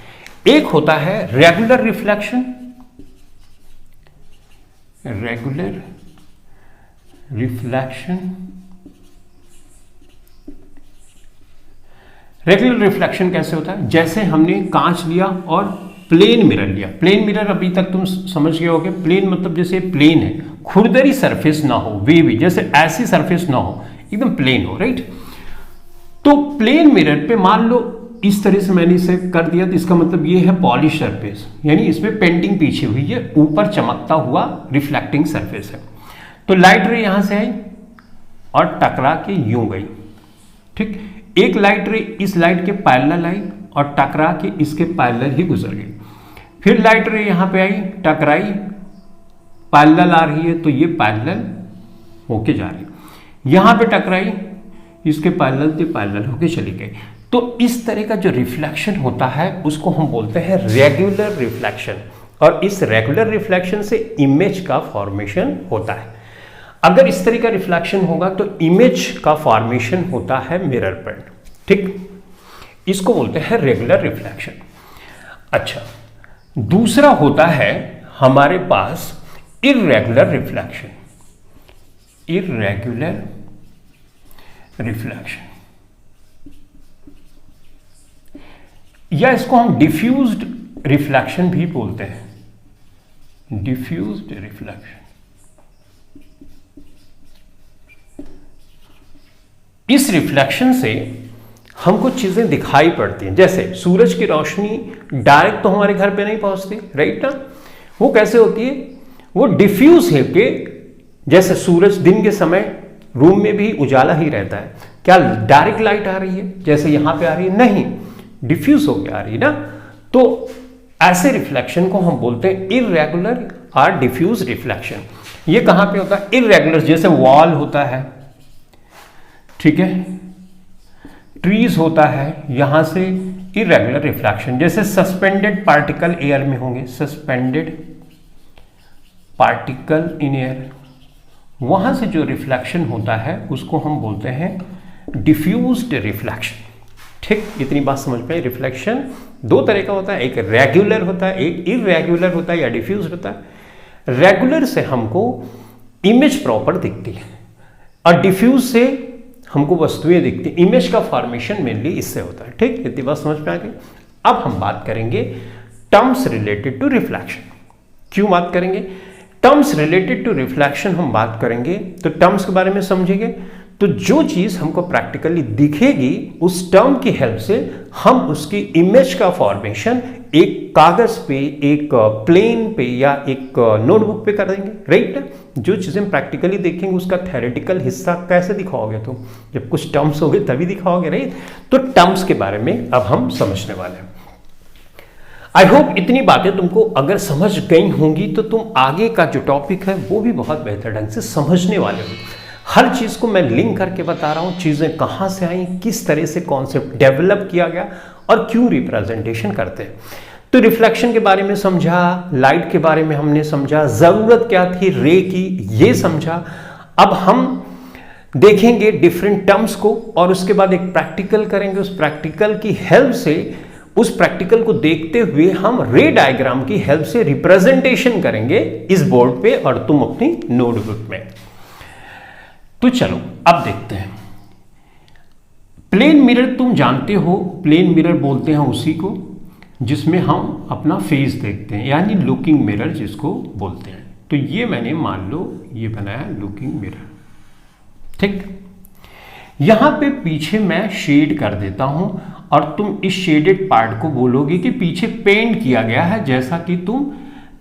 एक होता है regular reflection, regular reflection. Regular reflection कैसे होता है? जैसे हमने कांच लिया और प्लेन मिरर लिया। प्लेन मिरर अभी तक तुम समझ गए होगे। प्लेन मतलब जैसे प्लेन है, खुरदरी सरफेस ना हो, वेवी, जैसे ऐसी सरफेस ना हो, एकदम प्लेन हो, राइट। तो प्लेन मिरर पे मान लो इस तरह से मैंने इसे कर दिया, तो इसका मतलब ये है पॉलिश सरफेस, यानी इसमें पेंटिंग पीछे हुई है, ऊपर चमकता हुआ रिफ्लेक्टिंग सरफेस है। तो लाइट रे यहां से आई और टकरा के यूं गई, ठीक। एक लाइट रे इस लाइट के पैरेलल आई और टकरा के इसके पैरेलल ही गुजर गई। फिर लाइट रे यहां पे आई, टकराई, पैरेलल आ रही है तो ये पैरेलल होके जा रही, यहां पे टकराई, इसके पैरेलल से पैरेलल होके चली गई। तो इस तरह का जो रिफ्लेक्शन होता है उसको हम बोलते हैं रेगुलर रिफ्लेक्शन। और इस रेगुलर रिफ्लेक्शन से इमेज का फॉर्मेशन होता है। अगर इस तरह का रिफ्लेक्शन होगा तो इमेज का फॉर्मेशन होता है मिरर पर, ठीक। इसको बोलते हैं रेगुलर रिफ्लेक्शन। अच्छा, दूसरा होता है हमारे पास इर्रेगुलर रिफ्लेक्शन। इर्रेगुलर रिफ्लेक्शन या इसको हम डिफ्यूज्ड रिफ्लेक्शन भी बोलते हैं। Diffused reflection. इस रिफ्लेक्शन से हमको चीजें दिखाई पड़ती हैं। जैसे सूरज की रोशनी डायरेक्ट तो हमारे घर पे नहीं पहुंचती, राइट ना। वो कैसे होती है? वो डिफ्यूज है कि जैसे सूरज दिन के समय रूम में भी उजाला ही रहता है, क्या डायरेक्ट लाइट आ रही है जैसे यहां पे आ रही है? नहीं, डिफ्यूज होकर आ रही है ना। तो ऐसे रिफ्लेक्शन को हम बोलते हैं इर्रेगुलर और डिफ्यूज रिफ्लेक्शन। ये कहां पे होता है? इर्रेगुलर, जैसे वॉल होता है, ठीक है, ट्रीज होता है, यहां से इर्रेगुलर रिफ्लेक्शन। जैसे सस्पेंडेड पार्टिकल एयर में होंगे, सस्पेंडेड पार्टिकल इन एयर, वहां से जो रिफ्लेक्शन होता है उसको हम बोलते हैं डिफ्यूज्ड रिफ्लेक्शन, ठीक। इतनी बात समझ में। रिफ्लेक्शन दो तरह का होता है, एक रेगुलर होता है, एक इर्रेगुलर होता है या डिफ्यूज होता है। रेगुलर से हमको इमेज प्रॉपर दिखती है और डिफ्यूज से हमको वस्तुएं दिखती हैं। इमेज का फॉर्मेशन मेनली इससे होता है, ठीक। इतनी बात समझ में आ गई। अब हम बात करेंगे टर्म्स रिलेटेड टू रिफ्लेक्शन। क्यों बात करेंगे? टर्म्स रिलेटेड टू रिफ्लेक्शन हम बात करेंगे तो टर्म्स के बारे में समझेंगे तो जो चीज हमको प्रैक्टिकली दिखेगी उस टर्म की हेल्प से हम उसकी इमेज का फॉर्मेशन एक कागज पे, एक प्लेन पे या एक नोटबुक पे कर देंगे, राइट। जो चीजें प्रैक्टिकली देखेंगे उसका थ्योरेटिकल हिस्सा कैसे दिखाओगे तुम, जब कुछ टर्म्स होंगे तभी दिखाओगे, राइट। तो टर्म्स के बारे में अब हम समझने वाले हैं। आई होप इतनी बातें तुमको अगर समझ गई होंगी तो तुम आगे का जो टॉपिक है वो भी बहुत बेहतर ढंग से समझने वाले हो। हर चीज को मैं लिंक करके बता रहा हूं, चीजें कहां से आई, किस तरह से कॉन्सेप्ट डेवलप किया गया और क्यों रिप्रेजेंटेशन करते हैं। तो रिफ्लेक्शन के बारे में समझा, लाइट के बारे में हमने समझा, जरूरत क्या थी रे की ये समझा। अब हम देखेंगे डिफरेंट टर्म्स को और उसके बाद एक प्रैक्टिकल करेंगे। उस प्रैक्टिकल की हेल्प से, उस प्रैक्टिकल को देखते हुए हम रे डायग्राम की हेल्प से रिप्रेजेंटेशन करेंगे इस बोर्ड पे और तुम अपनी नोटबुक में। तो चलो अब देखते हैं। प्लेन मिरर तुम जानते हो, प्लेन मिरर बोलते हैं उसी को जिसमें हम अपना फेस देखते हैं, यानी लुकिंग मिरर जिसको बोलते हैं। तो ये मैंने मान लो ये बनाया लुकिंग मिरर, ठीक। यहां पे पीछे मैं शेड कर देता हूं और तुम इस शेडेड पार्ट को बोलोगे कि पीछे पेंट किया गया है, जैसा कि तुम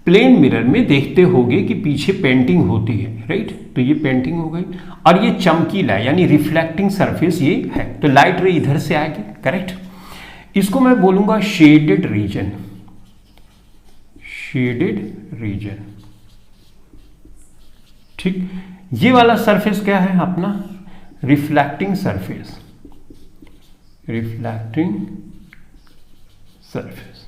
प्लेन मिरर में देखते होगे कि पीछे पेंटिंग होती है, राइट। तो ये पेंटिंग हो गई और ये चमकीला यानी रिफ्लेक्टिंग सरफेस ये है। तो लाइट रे इधर से आएगी, करेक्ट। इसको मैं बोलूंगा शेडेड रीजन, शेडेड रीजन, ठीक। ये वाला सरफेस क्या है अपना, reflecting surface, reflecting surface,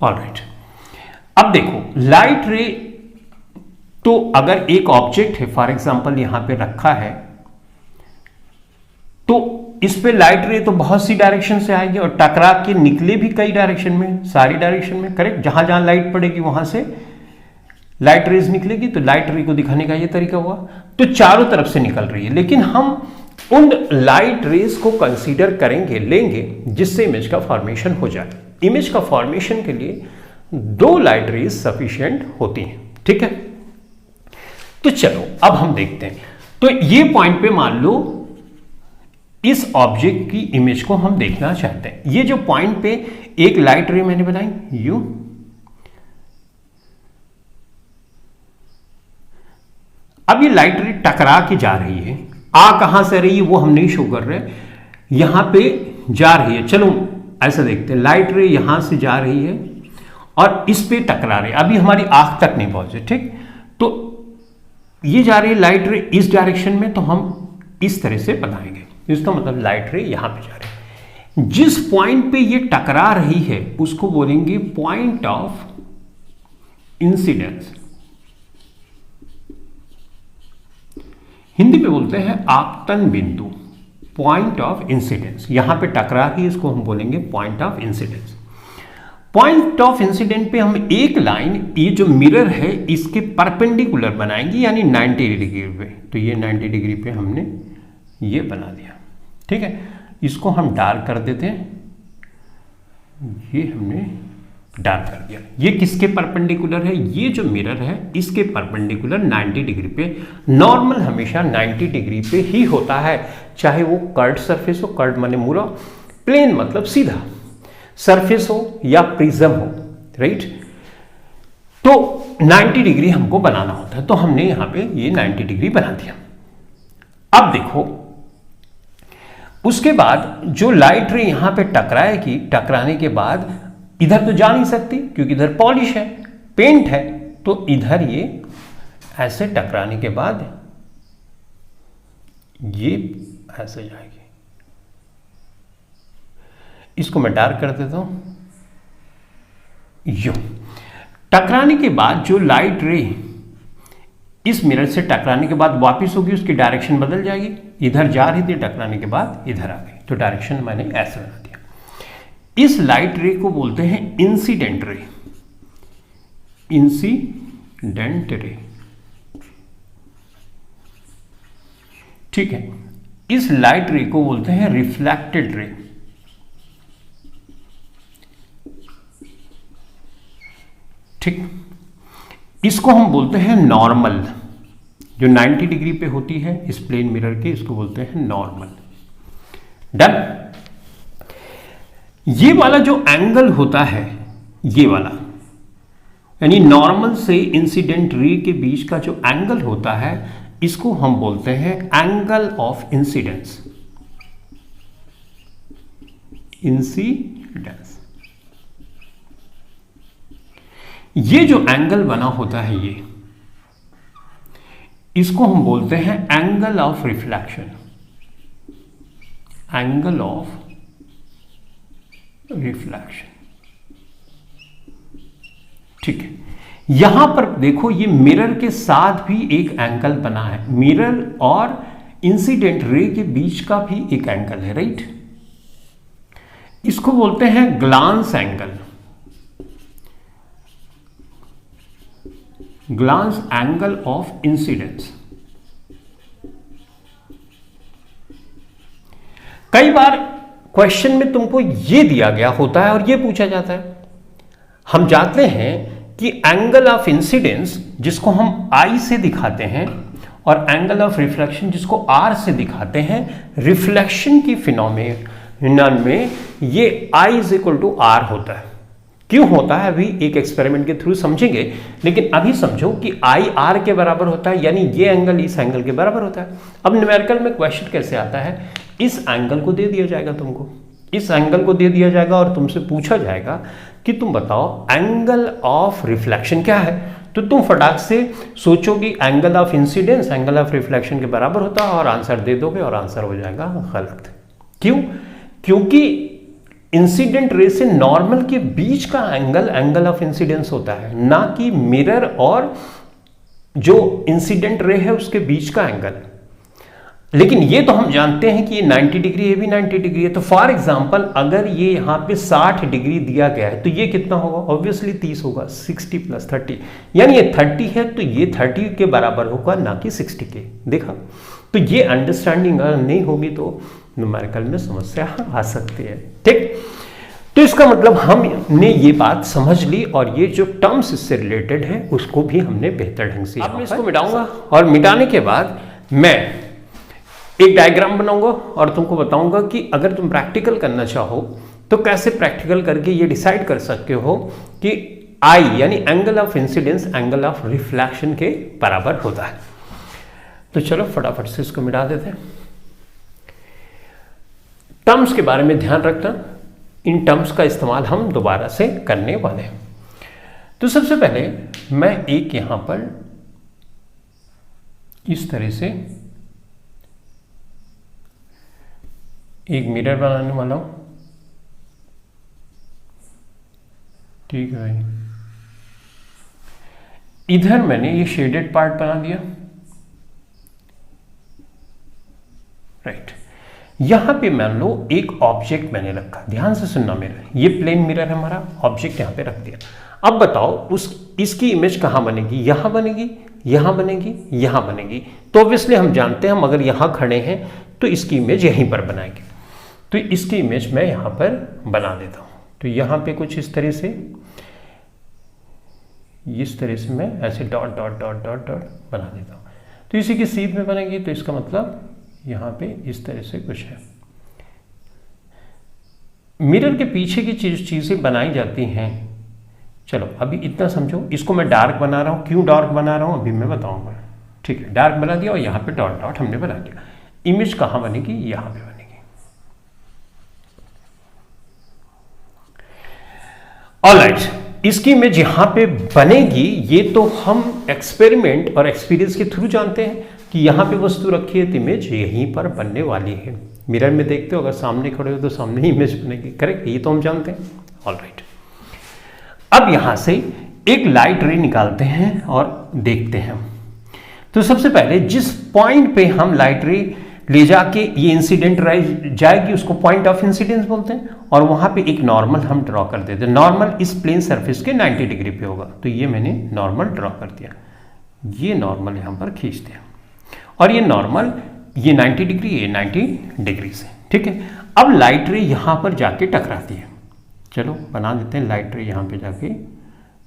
alright. अब देखो लाइट रे, तो अगर एक ऑब्जेक्ट है फॉर एग्जांपल यहां पे रखा है तो इस पे लाइट रे तो बहुत सी डायरेक्शन से आएगी और टकरा के निकले भी कई डायरेक्शन में, सारी डायरेक्शन में, करेक्ट। जहां जहां लाइट पड़ेगी वहां से लाइट रेज निकलेगी, तो लाइट रे को दिखाने का ये तरीका हुआ। तो चारों तरफ से निकल रही है, लेकिन हम उन लाइट रेज को कंसीडर करेंगे, लेंगे जिससे इमेज का फॉर्मेशन हो जाए। इमेज का फॉर्मेशन के लिए 2 लाइट रेज सफिशिएंट होती हैं, ठीक है। तो चलो अब हम देखते हैं। तो ये पॉइंट पे मान लो इस ऑब्जेक्ट की इमेज को हम देखना चाहते हैं। ये जो पॉइंट पे एक लाइट रे मैंने बनाई यू, अब ये लाइट रे टकरा के जा रही है, आ कहां से रही है वो हम नहीं शो कर रहे, यहां पे जा रही है। चलो ऐसा देखते हैं, लाइट रे यहां से जा रही है और इस पे टकरा रही है, अभी हमारी आंख तक नहीं पहुंचे, ठीक। तो ये जा रही है लाइट रे इस डायरेक्शन में, तो हम इस तरह से बनाएंगे। इसका मतलब लाइट रे यहां पे जा रही है। जिस पॉइंट पे ये टकरा रही है उसको बोलेंगे पॉइंट ऑफ इंसिडेंस, हिंदी में बोलते हैं आपतन बिंदु, पॉइंट ऑफ इंसिडेंस। यहां पे टकरा रही है, इसको हम बोलेंगे point of incidence. Point of incident पे हम एक लाइन, ये जो मिरर है इसके परपेंडिकुलर बनाएंगे, यानी 90 डिग्री पे। तो ये 90 डिग्री पे हमने ये बना दिया, ठीक है। इसको हम डार्क कर देते हैं, ये हमने डार्क कर दिया। ये किसके परपेंडिकुलर है, ये जो मिरर है इसके परपेंडिकुलर 90 डिग्री पे। नॉर्मल हमेशा 90 डिग्री पे ही होता है, चाहे वो कर्ड सरफेस हो, कर्ड माने मुड़ा, प्लेन मतलब सीधा सरफेस हो या प्रिज्म हो, राइट। तो 90 डिग्री हमको बनाना होता है, तो हमने यहां पे ये 90 डिग्री बना दिया। अब देखो उसके बाद जो लाइट रे यहां पे टकराएगी, टकराने के बाद इधर तो जा नहीं सकती क्योंकि इधर पॉलिश है, पेंट है, तो इधर ये ऐसे टकराने के बाद ये ऐसे जाएगी। इसको मैं डार्क कर देता हूं, यूं टकराने के बाद जो लाइट रे इस मिरर से टकराने के बाद वापस होगी, उसकी डायरेक्शन बदल जाएगी। इधर जा रही थी, टकराने के बाद इधर आ गई, तो डायरेक्शन मैंने ऐसे बना दिया। इस लाइट रे को बोलते हैं इंसिडेंट रे, इंसिडेंट रे, ठीक है। इस लाइट रे को बोलते हैं रिफ्लेक्टेड रे, ठीक। इसको हम बोलते हैं नॉर्मल, जो 90 डिग्री पे होती है इस प्लेन मिरर के, इसको बोलते हैं नॉर्मल। डन। ये वाला जो एंगल होता है, ये वाला यानी नॉर्मल से इंसिडेंट रे के बीच का जो एंगल होता है, इसको हम बोलते हैं एंगल ऑफ इंसिडेंस। इंसिडेंस, ये जो एंगल बना होता है ये, इसको हम बोलते हैं angle of reflection. Angle of reflection, ठीक है। यहां पर देखो ये मिरर के साथ भी एक एंगल बना है, मिरर और इंसिडेंट रे के बीच का भी एक एंगल है, राइट। इसको बोलते हैं glance angle. Glance angle of incidence. कई बार क्वेश्चन में तुमको ये दिया गया होता है और ये पूछा जाता है, हम जानते हैं कि एंगल ऑफ इंसिडेंस जिसको हम I से दिखाते हैं और एंगल ऑफ रिफ्लेक्शन जिसको R से दिखाते हैं, रिफ्लेक्शन की फिनोमेनन में ये I = R होता है। क्यों होता है अभी एक एक्सपेरिमेंट के थ्रू समझेंगे, लेकिन अभी समझो कि I R के बराबर होता है, यानी ये एंगल इस एंगल के बराबर होता है। अब न्यूमेरिकल में क्वेश्चन कैसे आता है, इस एंगल को दे दिया जाएगा तुमको, इस एंगल को दे दिया जाएगा और तुमसे पूछा जाएगा कि तुम बताओ एंगल ऑफ रिफ्लेक्शन क्या है। तो तुम फटाक से सोचोगे angle of incidence angle of reflection के बराबर होता है और आंसर दे दोगे और आंसर हो जाएगा गलत। क्यों? क्योंकि इंसिडेंट रे से नॉर्मल के बीच का एंगल एंगल ऑफ इंसिडेंस होता है, ना कि मिरर और जो इंसिडेंट रे है उसके बीच का एंगल। लेकिन ये तो हम जानते हैं कि ये 90 डिग्री, ये भी 90 डिग्री है। तो फॉर एग्जांपल अगर ये यहाँ पे 60 डिग्री दिया गया है तो ये कितना होगा? ऑब्वियसली 30 होगा, 60 + 30, यानी ये 30 है तो ये 30 के बराबर होगा, ना कि 60 के। देखा? तो ये अंडरस्टैंडिंग अगर नहीं होगी तो न्यूमेरिकल में समस्या आ सकती है। ठीक, तो इसका मतलब हमने ये बात समझ ली और ये जो टर्म्स इससे रिलेटेड है उसको भी हमने बेहतर ढंग से, अब मैं इसको मिटाऊंगा और मिटाने के बाद मैं एक डायग्राम बनाऊंगा और तुमको बताऊंगा कि अगर तुम प्रैक्टिकल करना चाहो तो कैसे प्रैक्टिकल करके ये डिसाइड कर सकते हो कि I यानी angle of incidence angle of reflection के बराबर होता है। तो चलो फटाफट से इसको मिटा देते हैं। टर्म्स के बारे में ध्यान रखना, इन टर्म्स का इस्तेमाल हम दोबारा से करने वाले हैं। तो सबसे पहले मैं एक यहां पर इस तरह से एक मिरर बनाने वाला हूं। ठीक है भाई, इधर मैंने ये शेडेड पार्ट बना दिया, राइट। यहां पे मान लो एक ऑब्जेक्ट मैंने रखा, ध्यान से सुनना मेरा, ये प्लेन मिरर है हमारा, ऑब्जेक्ट यहां पे रख दिया। अब बताओ इसकी इमेज कहां बनेगी? यहां बनेगी, यहां बनेगी, यहां बनेगी। तो ऑब्वियसली हम जानते हैं हम अगर यहां खड़े हैं तो इसकी इमेज यहीं पर बनाएंगे। तो इसकी इमेज मैं यहां पर बना देता हूं। तो यहां पे कुछ इस तरह से मैं ऐसे dot dot dot dot dot बना देता हूं। तो इसी की सीध में बनेगी, तो इसका मतलब यहां पे इस तरह से कुछ है। मिरर के पीछे की चीजें बनाई जाती हैं। चलो अभी इतना समझो, इसको मैं डार्क बना रहा हूं। क्यों डार्क बना रहा हूं अभी मैं बताऊंगा। ठीक है, डार्क बना दिया और यहां पे डॉट डॉट हमने बना दिया। इमेज कहां बनेगी? यहां पे बनेगी। ऑलराइट, इसकी इमेज यहां पे बनेगी। ये तो हम एक्सपेरिमेंट और एक्सपीरियंस के थ्रू जानते हैं कि यहां पे वस्तु रखी है तो इमेज यहीं पर बनने वाली है। मिरर में देखते हो, अगर सामने खड़े हो तो सामने ही इमेज बनेगी, करेक्ट? ये तो हम जानते हैं। ऑलराइट, अब यहां से एक लाइट रे निकालते हैं और देखते हैं। तो सबसे पहले जिस पॉइंट पे हम लाइट रे ले जाके ये इंसिडेंट रे जाएगी उसको पॉइंट ऑफ इंसिडेंस बोलते हैं, और वहां पे एक नॉर्मल हम ड्रॉ कर देते हैं। नॉर्मल इस प्लेन सरफेस के 90 डिग्री पे होगा, तो ये मैंने नॉर्मल ड्रॉ कर दिया। ये नॉर्मल यहां पर खींच दिया और ये नॉर्मल, ये 90 डिग्री, ये 90 डिग्री से। ठीक है, अब लाइट रे यहां पर जाके टकराती है। चलो बना देते हैं, लाइट रे यहां पे जाके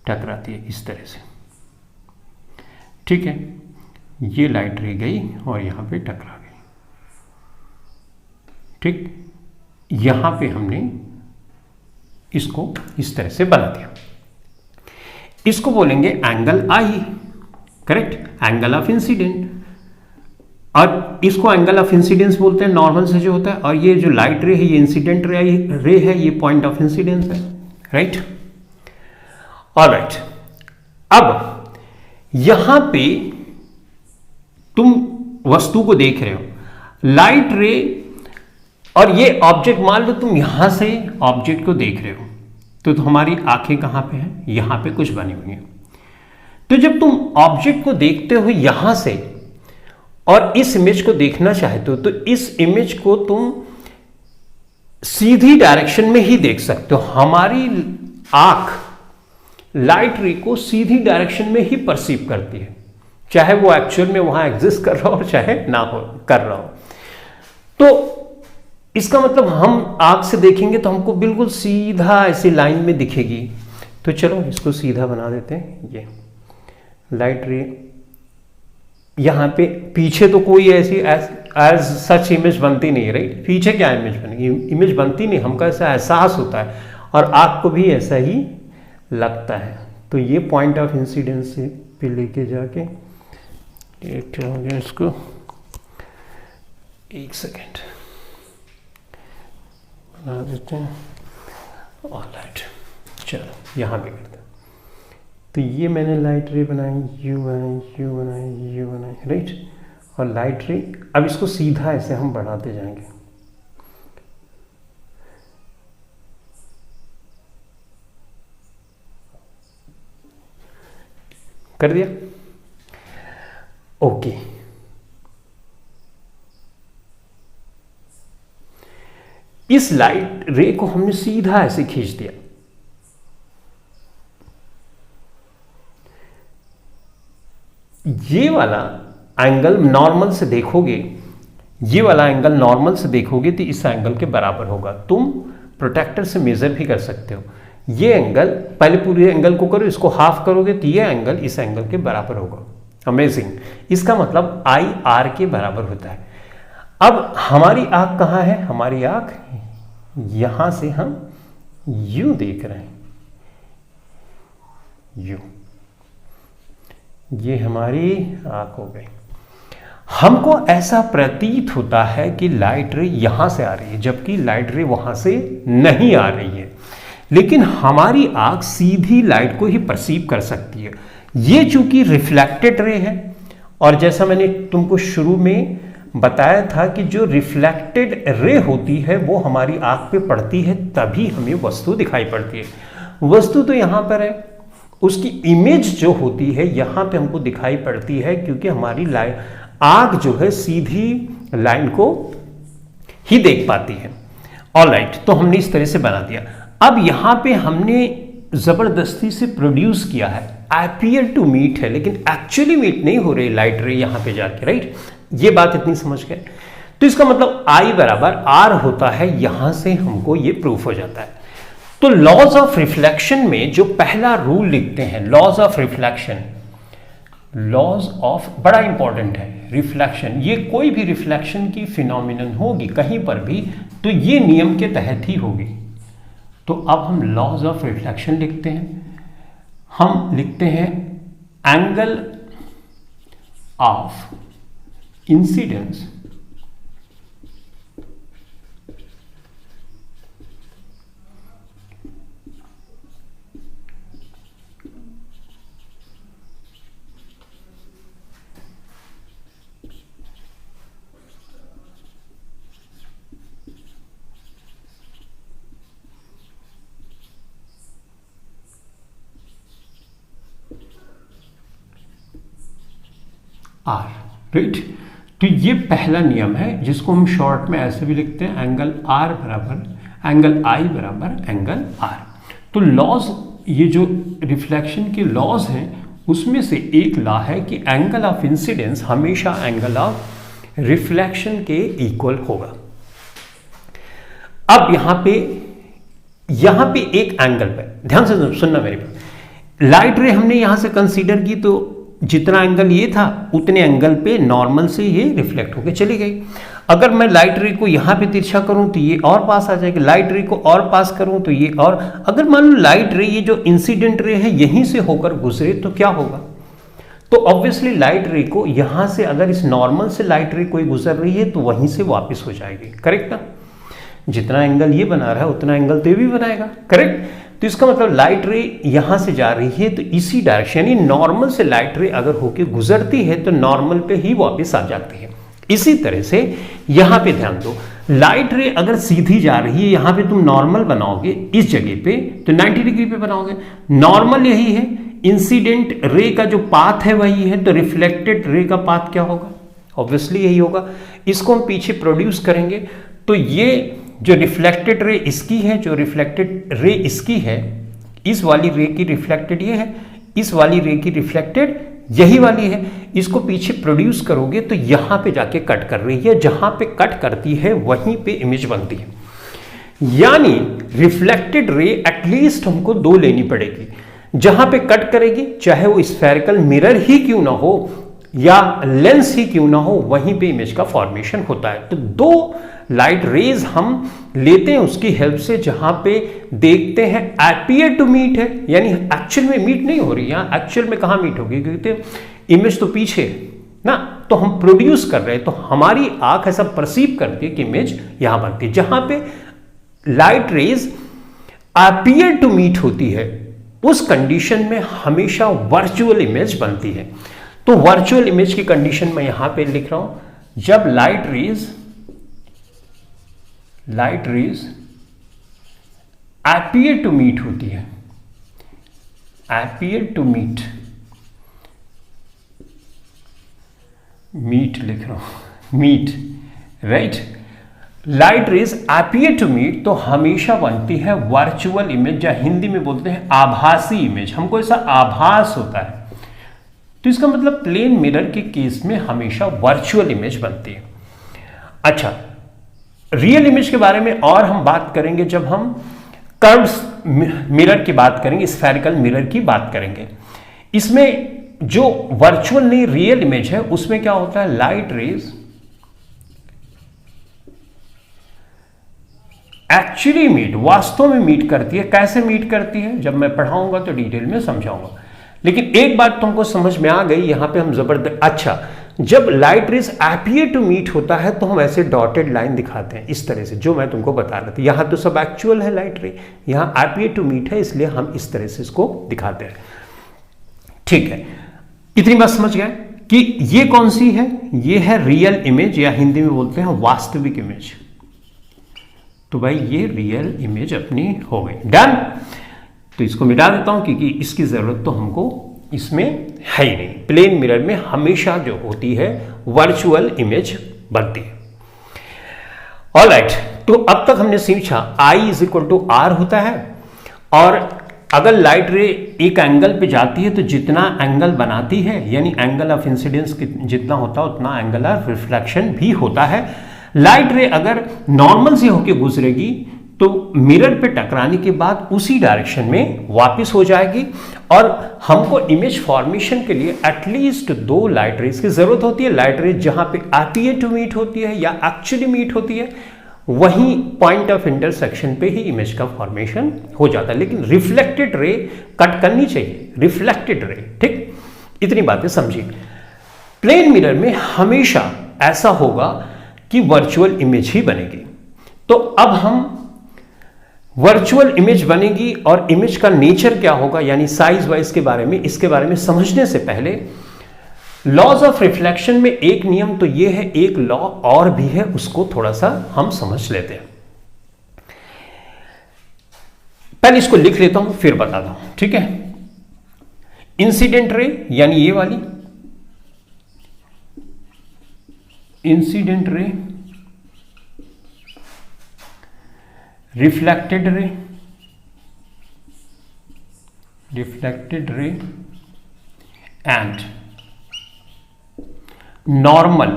टकराती है इस तरह से। ठीक है, ये लाइट रे गई और यहाँ पे टकरा गई, ठीक। यहाँ पे हमने इसको इस तरह से बना दिया। इसको बोलेंगे angle I, correct, angle of incident. और इसको एंगल ऑफ इंसिडेंस बोलते हैं नॉर्मल से जो होता है, और ये जो लाइट रे है ये इंसिडेंट रे है, ये पॉइंट ऑफ इंसिडेंस है, राइट। ऑलराइट, अब यहां पे तुम वस्तु को देख रहे हो, लाइट रे, और ये ऑब्जेक्ट, मान लो तुम यहां से ऑब्जेक्ट को देख रहे हो, तो हमारी आंखें कहां पे हैं, यहां पे कुछ बनी हुई हैं। तो जब तुम ऑब्जेक्ट को देखते हो यहां से और इस इमेज को देखना चाहते हो, तो इस इमेज को तुम सीधी डायरेक्शन में ही देख सकते हो। हमारी आंख लाइट रे को सीधी डायरेक्शन में ही परसीव करती है, चाहे वो एक्चुअल में वहां एग्जिस्ट कर रहा हो चाहे ना हो कर रहा हो। तो इसका मतलब हम आंख से देखेंगे तो हमको बिल्कुल सीधा ऐसी लाइन में दिखेगी। तो चलो इसको सीधा बना देते हैं। ये लाइट रे यहाँ पे पीछे तो कोई ऐसी एज सच इमेज बनती नहीं है, राइट। पीछे क्या इमेज बनेगी, इमेज बनती नहीं, हमको ऐसा एहसास होता है और आँख को भी ऐसा ही लगता है। तो ये पॉइंट ऑफ इंसिडेंस पे लेके जाके एक हो गया, इसको एक सेकेंड बना देते हैं। ऑलराइट, चलो यहाँ पे करते हैं। तो ये मैंने लाइट रे बनाई, यू बनाई, यू बनाई, यू बनाई, राइट। और लाइट रे, अब इसको सीधा ऐसे हम बढ़ाते जाएंगे। कर दिया, ओके। इस लाइट रे को हमने सीधा ऐसे खींच दिया। ये वाला एंगल नॉर्मल से देखोगे, ये वाला एंगल नॉर्मल से देखोगे तो इस एंगल के बराबर होगा। तुम प्रोटेक्टर से मेजर भी कर सकते हो। ये एंगल, पहले पूरे एंगल को करो, इसको हाफ करोगे तो ये एंगल इस एंगल के बराबर होगा। अमेजिंग। इसका मतलब आई आर के बराबर होता है। अब हमारी आंख कहाँ है, हमारी आंख यहां से हम यू देख रहे हैं, यू, ये हमारी आंख हो गई। हमको ऐसा प्रतीत होता है कि लाइट रे यहां से आ रही है, जबकि लाइट रे वहां से नहीं आ रही है, लेकिन हमारी आंख सीधी लाइट को ही परसीव कर सकती है। ये चूंकि रिफ्लेक्टेड रे है, और जैसा मैंने तुमको शुरू में बताया था कि जो रिफ्लेक्टेड रे होती है वो हमारी आंख पे पड़ती है, तभी हमें वस्तु दिखाई पड़ती है। वस्तु तो यहां पर है, उसकी इमेज जो होती है यहां पे हमको दिखाई पड़ती है, क्योंकि हमारी आंख जो है सीधी लाइन को ही देख पाती है। ऑलराइट, तो हमने इस तरह से बना दिया। अब यहां पे हमने जबरदस्ती से प्रोड्यूस किया है, अपीयर टू मीट है, लेकिन एक्चुअली मीट नहीं हो रही लाइट रे यहां पे जाके, राइट। ये बात इतनी समझ गए। तो इसका मतलब I बराबर R होता है, यहां से हमको ये प्रूफ हो जाता है। तो लॉज ऑफ रिफ्लेक्शन में जो पहला रूल लिखते हैं, laws of reflection, laws of, बड़ा इंपॉर्टेंट है रिफ्लेक्शन। ये कोई भी रिफ्लेक्शन की फिनोमिनन होगी कहीं पर भी तो ये नियम के तहत ही होगी। तो अब हम लॉज ऑफ रिफ्लेक्शन लिखते हैं। हम लिखते हैं angle of incidence are, right. तो ये पहला नियम है जिसको हम शॉर्ट में ऐसे भी लिखते हैं, एंगल आर बराबर एंगल आई बराबर एंगल आर। तो लॉज, ये जो रिफ्लेक्शन के लॉज हैं उसमें से एक लॉ है कि एंगल ऑफ इंसिडेंस हमेशा एंगल ऑफ रिफ्लेक्शन के इक्वल होगा। अब यहां पे एक एंगल पे ध्यान से सुनना मेरी बात। लाइट रे हमने यहां से कंसीडर की तो जितना एंगल ये था उतने एंगल पे नॉर्मल से ये रिफ्लेक्ट होकर चली गई। अगर मैं लाइट रे को यहाँ पे तिरछा करूँ तो ये और पास आ जाएगी, लाइट रे को और पास करूँ तो ये और। अगर मान लो लाइट रे, ये जो इंसिडेंट रे है यहीं से होकर गुजरे तो क्या होगा? तो ऑब्वियसली लाइट रे को यहाँ से, अगर इस नॉर्मल से लाइट रे कोई गुजर रही है तो वहीं से वापस हो जाएगी, करेक्ट ना? जितना एंगल ये बना रहा है उतना एंगल तो ये भी बनाएगा, करेक्ट? तो इसका मतलब लाइट रे यहां से जा रही है तो इसी डायरेक्शन, यानी नॉर्मल से लाइट रे अगर होके गुजरती है तो नॉर्मल पे ही वापस आ जाती है। इसी तरह से यहां पे ध्यान दो, लाइट रे अगर सीधी जा रही है, यहां पे तुम नॉर्मल बनाओगे इस जगह पे तो 90 डिग्री पे बनाओगे, नॉर्मल यही है, इंसिडेंट रे का जो पाथ है वही है, तो रिफ्लेक्टेड रे का पाथ क्या होगा? ऑब्वियसली यही होगा। इसको हम पीछे प्रोड्यूस करेंगे तो ये जो रिफ्लेक्टेड रे इसकी है, जो रिफ्लेक्टेड रे इसकी है, इस वाली रे की रिफ्लेक्टेड ये है, इस वाली रे की रिफ्लेक्टेड यही वाली है। इसको पीछे प्रोड्यूस करोगे तो यहां पे जाके कट कर रही है, जहां पे कट करती है वहीं पे इमेज बनती है। यानी रिफ्लेक्टेड रे एटलीस्ट हमको दो लेनी पड़ेगी, जहां पे कट करेगी चाहे वो स्फेरिकल मिरर ही क्यों ना हो या लेंस ही क्यों ना हो, वहीं पे इमेज का फॉर्मेशन होता है। तो दो लाइट रेज हम लेते हैं उसकी हेल्प से, जहां पे देखते हैं अपीयर टू मीट है, यानी एक्चुअल में मीट नहीं हो रही, यहां एक्चुअल में कहां मीट होगी, क्योंकि इमेज तो पीछे ना, तो हम प्रोड्यूस कर रहे हैं, तो हमारी आंख ऐसा परसीव करती है कि इमेज यहां बनती है। जहां पे light rays appear to meet होती है उस कंडीशन में हमेशा वर्चुअल इमेज बनती है। तो वर्चुअल इमेज की कंडीशन में यहां पे लिख रहा हूं, जब light rays appear to meet होती है, अपीयर टू मीट लिख रहा हूं, meet, right, light rays appear to meet तो हमेशा बनती है वर्चुअल इमेज, या हिंदी में बोलते हैं आभासी इमेज। हमको ऐसा आभास होता है, तो इसका मतलब प्लेन मिरर के केस में हमेशा वर्चुअल इमेज बनती है। अच्छा, रियल इमेज के बारे में और हम बात करेंगे जब हम कर्व्स मिरर की बात करेंगे, स्फेरिकल मिरर की बात करेंगे। इसमें जो वर्चुअल नहीं रियल इमेज है उसमें क्या होता है, लाइट रेज एक्चुअली मीट, वास्तव में मीट करती है। कैसे मीट करती है जब मैं पढ़ाऊंगा तो डिटेल में समझाऊंगा, लेकिन एक बात तुमको समझ में आ गई यहां पे हम जबरदस्त। अच्छा, जब light rays appear to meet होता है तो हम ऐसे डॉटेड लाइन दिखाते हैं इस तरह से, जो मैं तुमको बता रहा था। यहां तो सब एक्चुअल है लाइट रे, यहां अपीयर टू मीट है, इसलिए हम इस तरह से इसको दिखाते हैं। ठीक है, इतनी बात समझ गए कि ये कौन सी है, ये है रियल इमेज, या हिंदी में बोलते हैं वास्तविक इमेज। तो भाई ये रियल इमेज अपनी हो गई, डन। तो इसको मिटा देता हूं क्योंकि इसकी जरूरत तो हमको इसमें है ही नहीं। प्लेन मिरर में हमेशा जो होती है वर्चुअल इमेज बनती है। ऑलराइट, तो अब तक हमने सीखा I = R होता है, और अगर लाइट रे एक एंगल पे जाती है तो जितना एंगल बनाती है, यानी एंगल ऑफ इंसिडेंस जितना होता है उतना एंगल ऑफ रिफ्लेक्शन भी होता है। लाइट रे अगर नॉर्मल से होकर गुजरेगी तो मिरर पे टकराने के बाद उसी डायरेक्शन में वापस हो जाएगी, और हमको इमेज फॉर्मेशन के लिए एटलीस्ट दो लाइट रेज की जरूरत होती है। लाइट रेज जहां पे अपीयर टू मीट होती है या एक्चुअली मीट होती है, वहीं पॉइंट ऑफ इंटरसेक्शन पे ही इमेज का फॉर्मेशन हो जाता है। लेकिन रिफ्लेक्टेड रे कट करनी चाहिए, रिफ्लेक्टेड रे, ठीक। इतनी बातें समझिए। प्लेन मिरर में हमेशा ऐसा होगा कि वर्चुअल इमेज ही बनेगी। तो अब हम वर्चुअल इमेज बनेगी और इमेज का नेचर क्या होगा, यानी साइज वाइज के बारे में, इसके बारे में समझने से पहले लॉज ऑफ रिफ्लेक्शन में एक नियम तो ये है, एक लॉ और भी है, उसको थोड़ा सा हम समझ लेते हैं। पहले इसको लिख लेता हूं फिर बताता हूं, ठीक है। इंसिडेंट रे यानी ये वाली incident ray, reflected ray and normal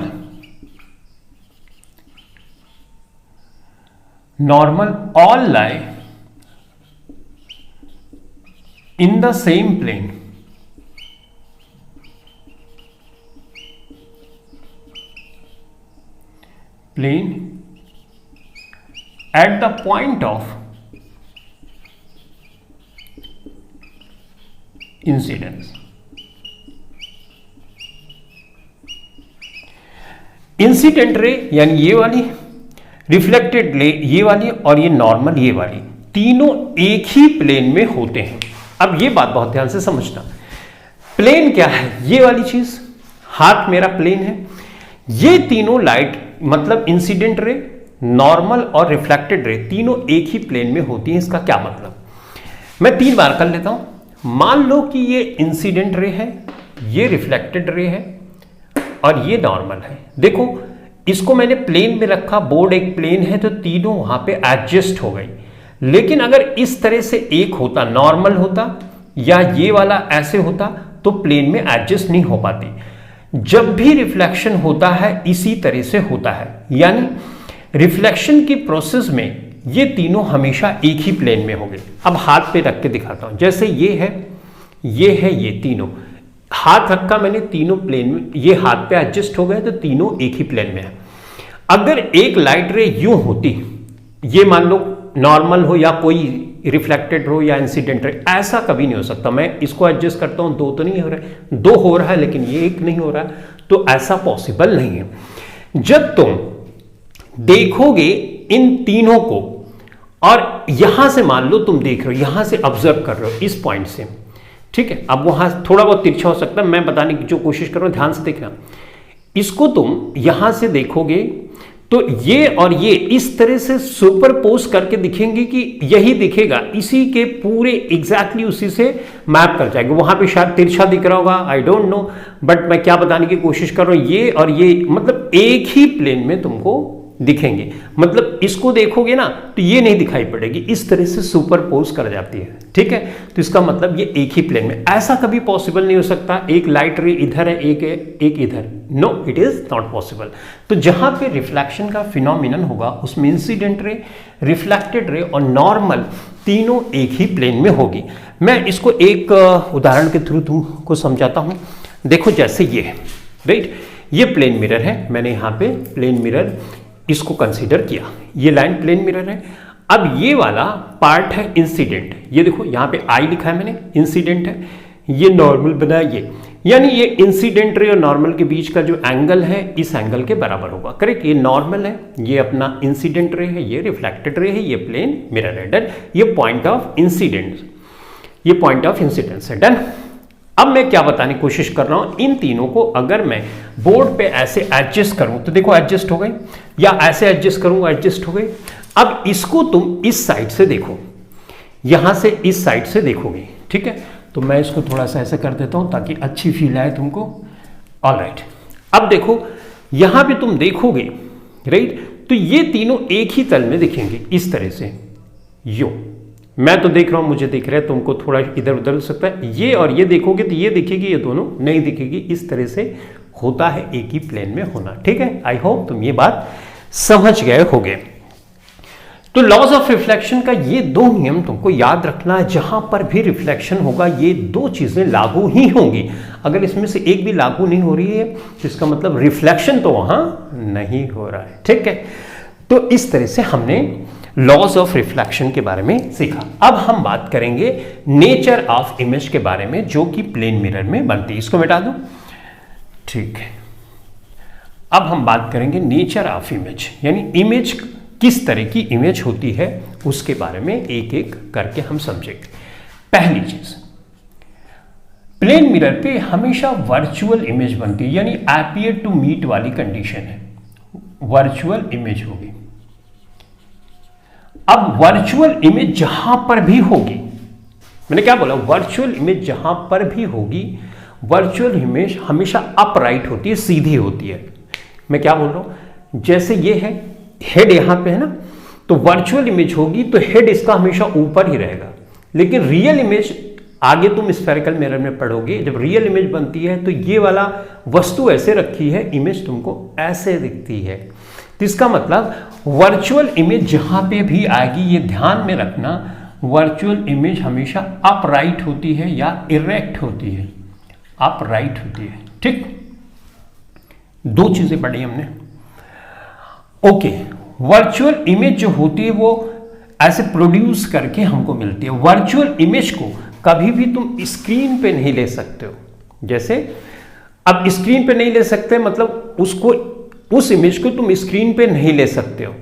all lie in the same plane, plane at the point of incidence. Incident ray यानी ये वाली, रिफ्लेक्टेड रे ये वाली, और ये नॉर्मल ये वाली, तीनों एक ही प्लेन में होते हैं। अब ये बात बहुत ध्यान से समझना, प्लेन क्या है? ये वाली चीज, हाथ मेरा प्लेन है, ये तीनों लाइट मतलब इंसिडेंट रे, नॉर्मल और रिफ्लेक्टेड रे तीनों एक ही प्लेन में होती हैं। इसका क्या मतलब? मैं 3 बार कर लेता हूं। मान लो कि ये इंसिडेंट रे है, ये रिफ्लेक्टेड रे है और ये नॉर्मल है। देखो इसको मैंने प्लेन में रखा, बोर्ड एक प्लेन है तो तीनों वहां पे एडजस्ट हो गई। लेकिन अगर इस तरह से एक होता, नॉर्मल होता या ये वाला ऐसे होता, तो प्लेन में एडजस्ट नहीं हो पाती। जब भी रिफ्लेक्शन होता है इसी तरह से होता है, यानी रिफ्लेक्शन की प्रोसेस में ये तीनों हमेशा एक ही प्लेन में होंगे। अब हाथ पे रख के दिखाता हूं, जैसे ये है, ये तीनों हाथ रखा मैंने, तीनों प्लेन में, ये हाथ पे एडजस्ट हो गए तो तीनों एक ही प्लेन में है। अगर एक लाइट रे यूं होती, ये मान लो नॉर्मल हो या कोई रिफ्लेक्टेड हो या इंसिडेंट रे, ऐसा कभी नहीं हो सकता। मैं इसको एडजस्ट करता हूं, 2 तो नहीं हो रहा है, 2 हो रहा है लेकिन ये 1 नहीं हो रहा है, तो ऐसा पॉसिबल नहीं है। जब तुम देखोगे इन तीनों को और यहां से मान लो तुम देख रहे हो, यहां से ऑब्जर्व कर रहे हो इस पॉइंट से, ठीक है। अब वहां थोड़ा बहुत तिरछा हो सकता है, मैं बताने की जो कोशिश कर रहा हूं ध्यान से देखना। इसको तुम यहां से देखोगे तो ये और ये इस तरह से सुपरपोज करके दिखेंगे कि यही दिखेगा, इसी के पूरे एग्जैक्टली उसी से मैप कर जाएंगे। वहां पे शायद तिरछा दिख रहा होगा, आई डोंट नो, बट मैं क्या बताने की कोशिश कर रहा हूं, ये और ये मतलब एक ही प्लेन में तुमको दिखेंगे। मतलब इसको देखोगे ना तो ये नहीं दिखाई पड़ेगी, इस तरह से सुपरपोज कर जाती है, ठीक है। तो इसका मतलब ये एक ही प्लेन में, ऐसा कभी पॉसिबल नहीं हो सकता एक लाइट रे इधर है, एक इधर, no it is not possible. तो जहां पे रिफ्लेक्शन का फिनोमिनन होगा उसमें इंसिडेंट रे, रिफ्लेक्टेड रे और नॉर्मल तीनों एक ही प्लेन में होगी। मैं इसको एक उदाहरण के थ्रू तुमको समझाता हूं। देखो जैसे ये है, राइट, ये प्लेन मिरर है, मैंने यहां पे प्लेन मिरर इसको कंसीडर किया, ये लाइन प्लेन मिरर है। अब ये वाला पार्ट है इंसिडेंट, ये देखो यहां पे आई लिखा है मैंने, इंसिडेंट है, ये नॉर्मल बना, ये यानी ये इंसिडेंट रे और नॉर्मल के बीच का जो एंगल है इस एंगल के बराबर होगा, करेक्ट। ये नॉर्मल है, ये अपना इंसिडेंट रे है, ये रिफ्लेक्टेड रे है, ये प्लेन मिरर है, डन। ये पॉइंट ऑफ इंसिडेंस, ये पॉइंट ऑफ इंसिडेंस है, डन। अब मैं क्या बताने की कोशिश कर रहा हूं, इन तीनों को अगर मैं बोर्ड पे ऐसे एडजस्ट करूं तो देखो एडजस्ट हो गए, या ऐसे एडजस्ट करूंगा एडजस्ट हो गए। अब इसको तुम इस साइड से देखो, यहां से इस साइड से देखोगे, ठीक है। तो मैं इसको थोड़ा सा ऐसे कर देता हूं ताकि अच्छी फील आए तुमको। ऑलराइट, अब देखो यहां पे तुम देखोगे, राइट, तो ये तीनों एक ही तल में दिखेंगे इस तरह से। यो मैं तो देख रहा हूं, मुझे दिख रहा है, तुमको थोड़ा इधर उधर हो सकता है। ये और ये देखोगे तो ये दिखेगी, ये दोनों नहीं दिखेगी। इस तरह से होता है एक ही प्लेन में होना, ठीक है। आई होप तुम ये बात समझ गए होगे। तो लॉज ऑफ रिफ्लेक्शन का ये 2 नियम तुमको याद रखना है। जहां पर भी रिफ्लेक्शन होगा ये 2 चीजें लागू ही होंगी। अगर इसमें से एक भी लागू नहीं हो रही है तो इसका मतलब रिफ्लेक्शन तो वहां नहीं हो रहा है, ठीक है। तो इस तरह से हमने लॉज ऑफ रिफ्लेक्शन के बारे में सीखा। अब हम बात करेंगे नेचर ऑफ इमेज के बारे में, जो कि प्लेन मिरर में बनती है। इसको मिटा दो, ठीक है। अब हम बात करेंगे नेचर ऑफ इमेज, यानी इमेज किस तरह की इमेज होती है उसके बारे में एक एक करके हम समझेंगे। पहली चीज, प्लेन मिरर पे हमेशा वर्चुअल इमेज बनती है, यानी अपीयर टू मीट वाली कंडीशन है, वर्चुअल इमेज होगी। अब वर्चुअल इमेज जहां पर भी होगी, मैंने क्या बोला, वर्चुअल इमेज जहां पर भी होगी, वर्चुअल इमेज हमेशा अपराइट होती है, सीधी होती है। मैं क्या बोल रहा हूं, जैसे ये है, हेड यहां पे है ना, तो वर्चुअल इमेज होगी तो हेड इसका हमेशा ऊपर ही रहेगा। लेकिन रियल इमेज आगे तुम स्फेरिकल मिरर में पढ़ोगे, जब रियल इमेज बनती है तो ये वाला वस्तु ऐसे रखी है, इमेज तुमको ऐसे दिखती है। तो इसका मतलब वर्चुअल इमेज जहां पे भी आएगी, ये ध्यान में रखना, वर्चुअल इमेज हमेशा अपराइट होती है या इरेक्ट होती है, अपराइट होती है, ठीक। 2 चीजें पढ़ी हमने। ओके, वर्चुअल इमेज जो होती है वो ऐसे प्रोड्यूस करके हमको मिलती है। वर्चुअल इमेज को कभी भी तुम स्क्रीन पे नहीं ले सकते हो। जैसे अब स्क्रीन पे नहीं ले सकते मतलब उसको, उस इमेज को तुम स्क्रीन पे नहीं ले सकते हो।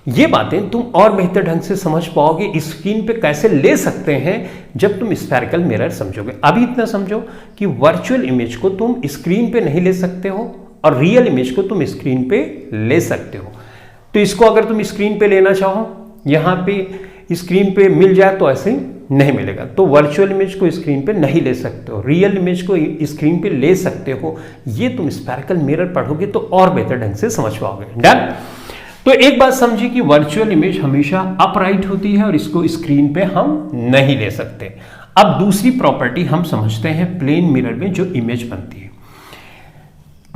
ये बातें तुम और बेहतर ढंग से समझ पाओगे स्क्रीन पे कैसे ले सकते हैं जब तुम स्फेरिकल मिरर समझोगे। अभी इतना समझो कि वर्चुअल इमेज को तुम स्क्रीन पे नहीं ले सकते हो और रियल इमेज को तुम स्क्रीन पे ले सकते हो। तो इसको अगर तुम स्क्रीन पे लेना चाहो, यहाँ पे स्क्रीन पे मिल जाए तो ऐसे नहीं मिलेगा। तो वर्चुअल इमेज को स्क्रीन पे नहीं ले सकते हो, रियल इमेज को स्क्रीन पे ले सकते हो। ये तुम स्फेरिकल मिरर पढ़ोगे तो और बेहतर ढंग से समझ पाओगे। डन। तो एक बात समझिए कि वर्चुअल इमेज हमेशा अपराइट होती है और इसको स्क्रीन पे हम नहीं ले सकते। अब दूसरी प्रॉपर्टी हम समझते हैं प्लेन मिरर में जो इमेज बनती है।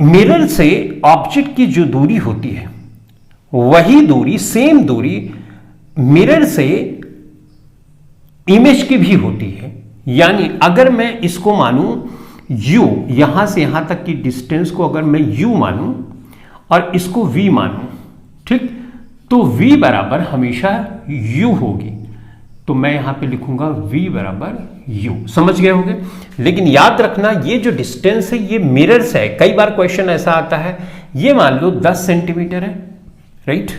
मिरर से ऑब्जेक्ट की जो दूरी होती है वही दूरी, सेम दूरी मिरर से इमेज की भी होती है। यानी अगर मैं इसको मानूं u, यहां से यहां तक की डिस्टेंस को अगर मैं u मानूं और इसको v मानूं, ठीक, तो v बराबर हमेशा u होगी। तो मैं यहां पे लिखूंगा v बराबर u। समझ गए होंगे। लेकिन याद रखना ये जो डिस्टेंस है ये मिरर से है। कई बार क्वेश्चन ऐसा आता है, ये मान लो 10 सेंटीमीटर है, राइट।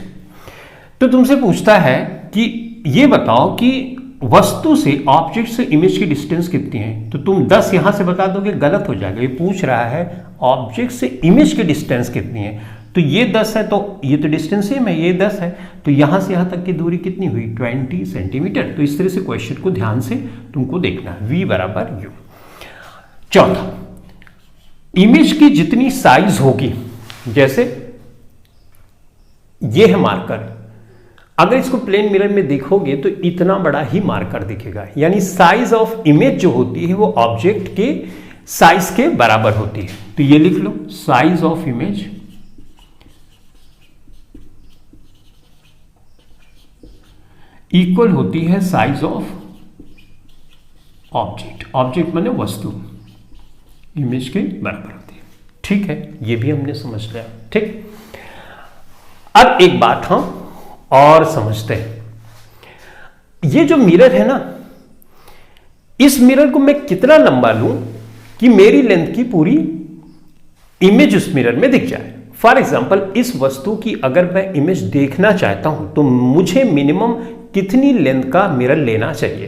तो तुमसे पूछता है कि ये बताओ कि वस्तु से, ऑब्जेक्ट से इमेज की डिस्टेंस कितनी है। तो तुम 10 यहां से बता दोगे, गलत हो जाएगा। ये पूछ रहा है ऑब्जेक्ट से इमेज की डिस्टेंस कितनी है। तो ये 10 है, तो ये तो डिस्टेंस सेम है, ये 10 है, तो यहां से यहां तक की दूरी कितनी हुई, 20 सेंटीमीटर। तो इस तरह से क्वेश्चन को ध्यान से तुमको देखना है, v बराबर u। चौथा, इमेज की जितनी साइज होगी, जैसे ये है मार्कर, अगर इसको प्लेन मिरर में देखोगे तो इतना बड़ा ही मार्कर दिखेगा। यानी साइज ऑफ इमेज जो होती है वो ऑब्जेक्ट के साइज के बराबर होती है। तो ये लिख लो, साइज ऑफ इमेज इक्वल होती है साइज ऑफ ऑब्जेक्ट। ऑब्जेक्ट माने वस्तु, इमेज के बराबर होती है। ठीक है, ये भी हमने समझ लिया। ठीक, अब एक बात हम और समझते हैं। ये जो मिरर है ना, इस मिरर को मैं कितना लंबा लूं कि मेरी लेंथ की पूरी इमेज उस मिरर में दिख जाए। फॉर एग्जाम्पल, इस वस्तु की अगर मैं इमेज देखना चाहता हूं तो मुझे मिनिमम कितनी लेंथ का मिरर लेना चाहिए।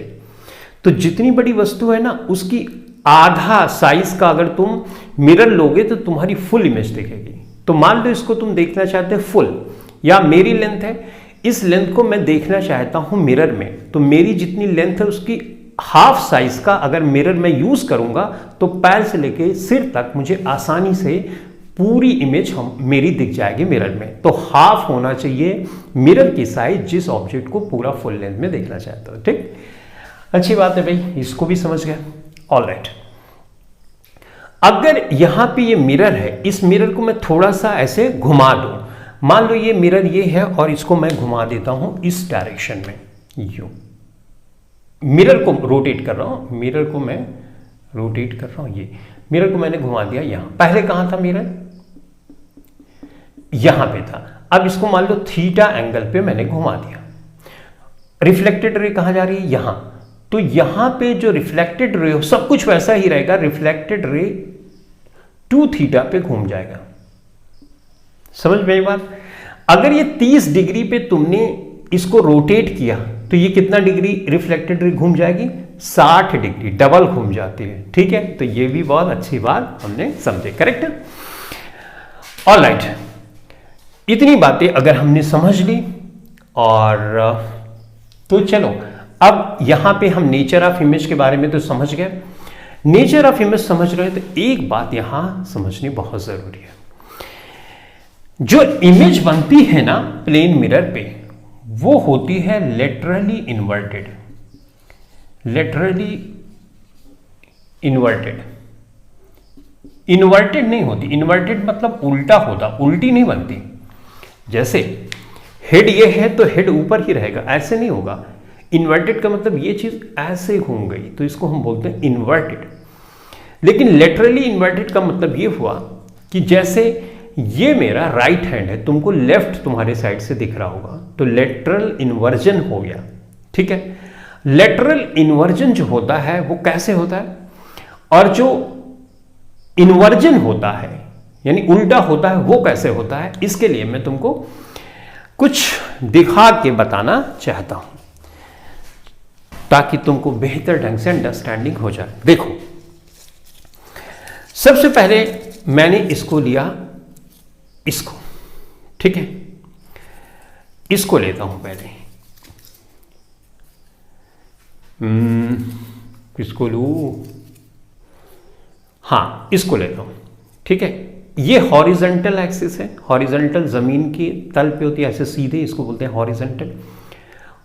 तो जितनी बड़ी वस्तु है ना उसकी आधा साइज का अगर तुम मिरर लोगे तो तुम्हारी फुल इमेज दिखेगी। तो मान लो इसको तुम देखना चाहते हो फुल, या मेरी लेंथ है, इस लेंथ को मैं देखना चाहता हूं मिरर में, तो मेरी जितनी लेंथ है उसकी हाफ साइज का अगर मिरर में यूज करूंगा तो पैर से लेके सिर तक मुझे आसानी से पूरी इमेज मेरी दिख जाएगी मिरर में। तो हाफ होना चाहिए मिरर की साइज जिस ऑब्जेक्ट को पूरा फुल लेंथ में देखना चाहते हो। ठीक, अच्छी बात है भाई, इसको भी समझ गया। ऑलराइट, अगर यहां पे ये मिरर है, इस मिरर को मैं थोड़ा सा ऐसे घुमा दूं, मान लो ये मिरर ये है और इसको मैं घुमा देता हूं इस डायरेक्शन में, यूं मिरर को रोटेट कर रहा हूं, मिरर को मैं रोटेट कर रहा हूं, ये मिरर को मैंने घुमा दिया यहां। पहले कहां था मिरर, यहां पे था। अब इसको मान लो थीटा एंगल पे मैंने घुमा दिया। रिफ्लेक्टेड रे कहां जा रही है, यहां। तो यहां पे जो रिफ्लेक्टेड रे हो सब कुछ वैसा ही रहेगा, रिफ्लेक्टेड रे 2 थीटा पे घूम जाएगा। समझ में बात। अगर ये 30 डिग्री पे तुमने इसको रोटेट किया तो ये कितना डिग्री रिफ्लेक्टेड रे घूम जाएगी, 60 डिग्री, डबल घूम जाती है। ठीक है, तो ये भी बहुत अच्छी बात हमने समझे। करेक्ट। ऑलराइट, इतनी बातें अगर हमने समझ ली, और तो चलो अब यहां पे हम नेचर ऑफ इमेज के बारे में तो समझ गए। नेचर ऑफ इमेज समझ रहे हैं तो एक बात यहां समझनी बहुत जरूरी है। जो इमेज बनती है ना प्लेन मिरर पे, वो होती है laterally inverted. Laterally inverted, inverted नहीं होती। इन्वर्टेड मतलब उल्टा होता, उल्टी नहीं बनती। जैसे हेड ये है तो हेड ऊपर ही रहेगा, ऐसे नहीं होगा। इन्वर्टेड का मतलब ये चीज ऐसे घूम गई, तो इसको हम बोलते हैं इन्वर्टेड। लेकिन लेटरली इन्वर्टेड का मतलब ये हुआ कि जैसे ये मेरा राइट हैंड है, तुमको लेफ्ट तुम्हारे साइड से दिख रहा होगा, तो लेटरल इन्वर्जन हो गया। ठीक है, लेटरल इन्वर्जन जो होता है वो कैसे होता है, और जो इन्वर्जन होता है यानी उल्टा होता है वो कैसे होता है, इसके लिए मैं तुमको कुछ दिखा के बताना चाहता हूं ताकि तुमको बेहतर ढंग से अंडरस्टैंडिंग हो जाए। देखो, सबसे पहले मैंने इसको लिया, इसको, ठीक है, इसको लेता हूं पहले, किसको लूं, हाँ इसको लेता हूं। ठीक है, ये हॉरिजॉन्टल एक्सिस है, हॉरिजॉन्टल जमीन की तल पे होती है, ऐसे सीधे, इसको बोलते हैं हॉरिजॉन्टल।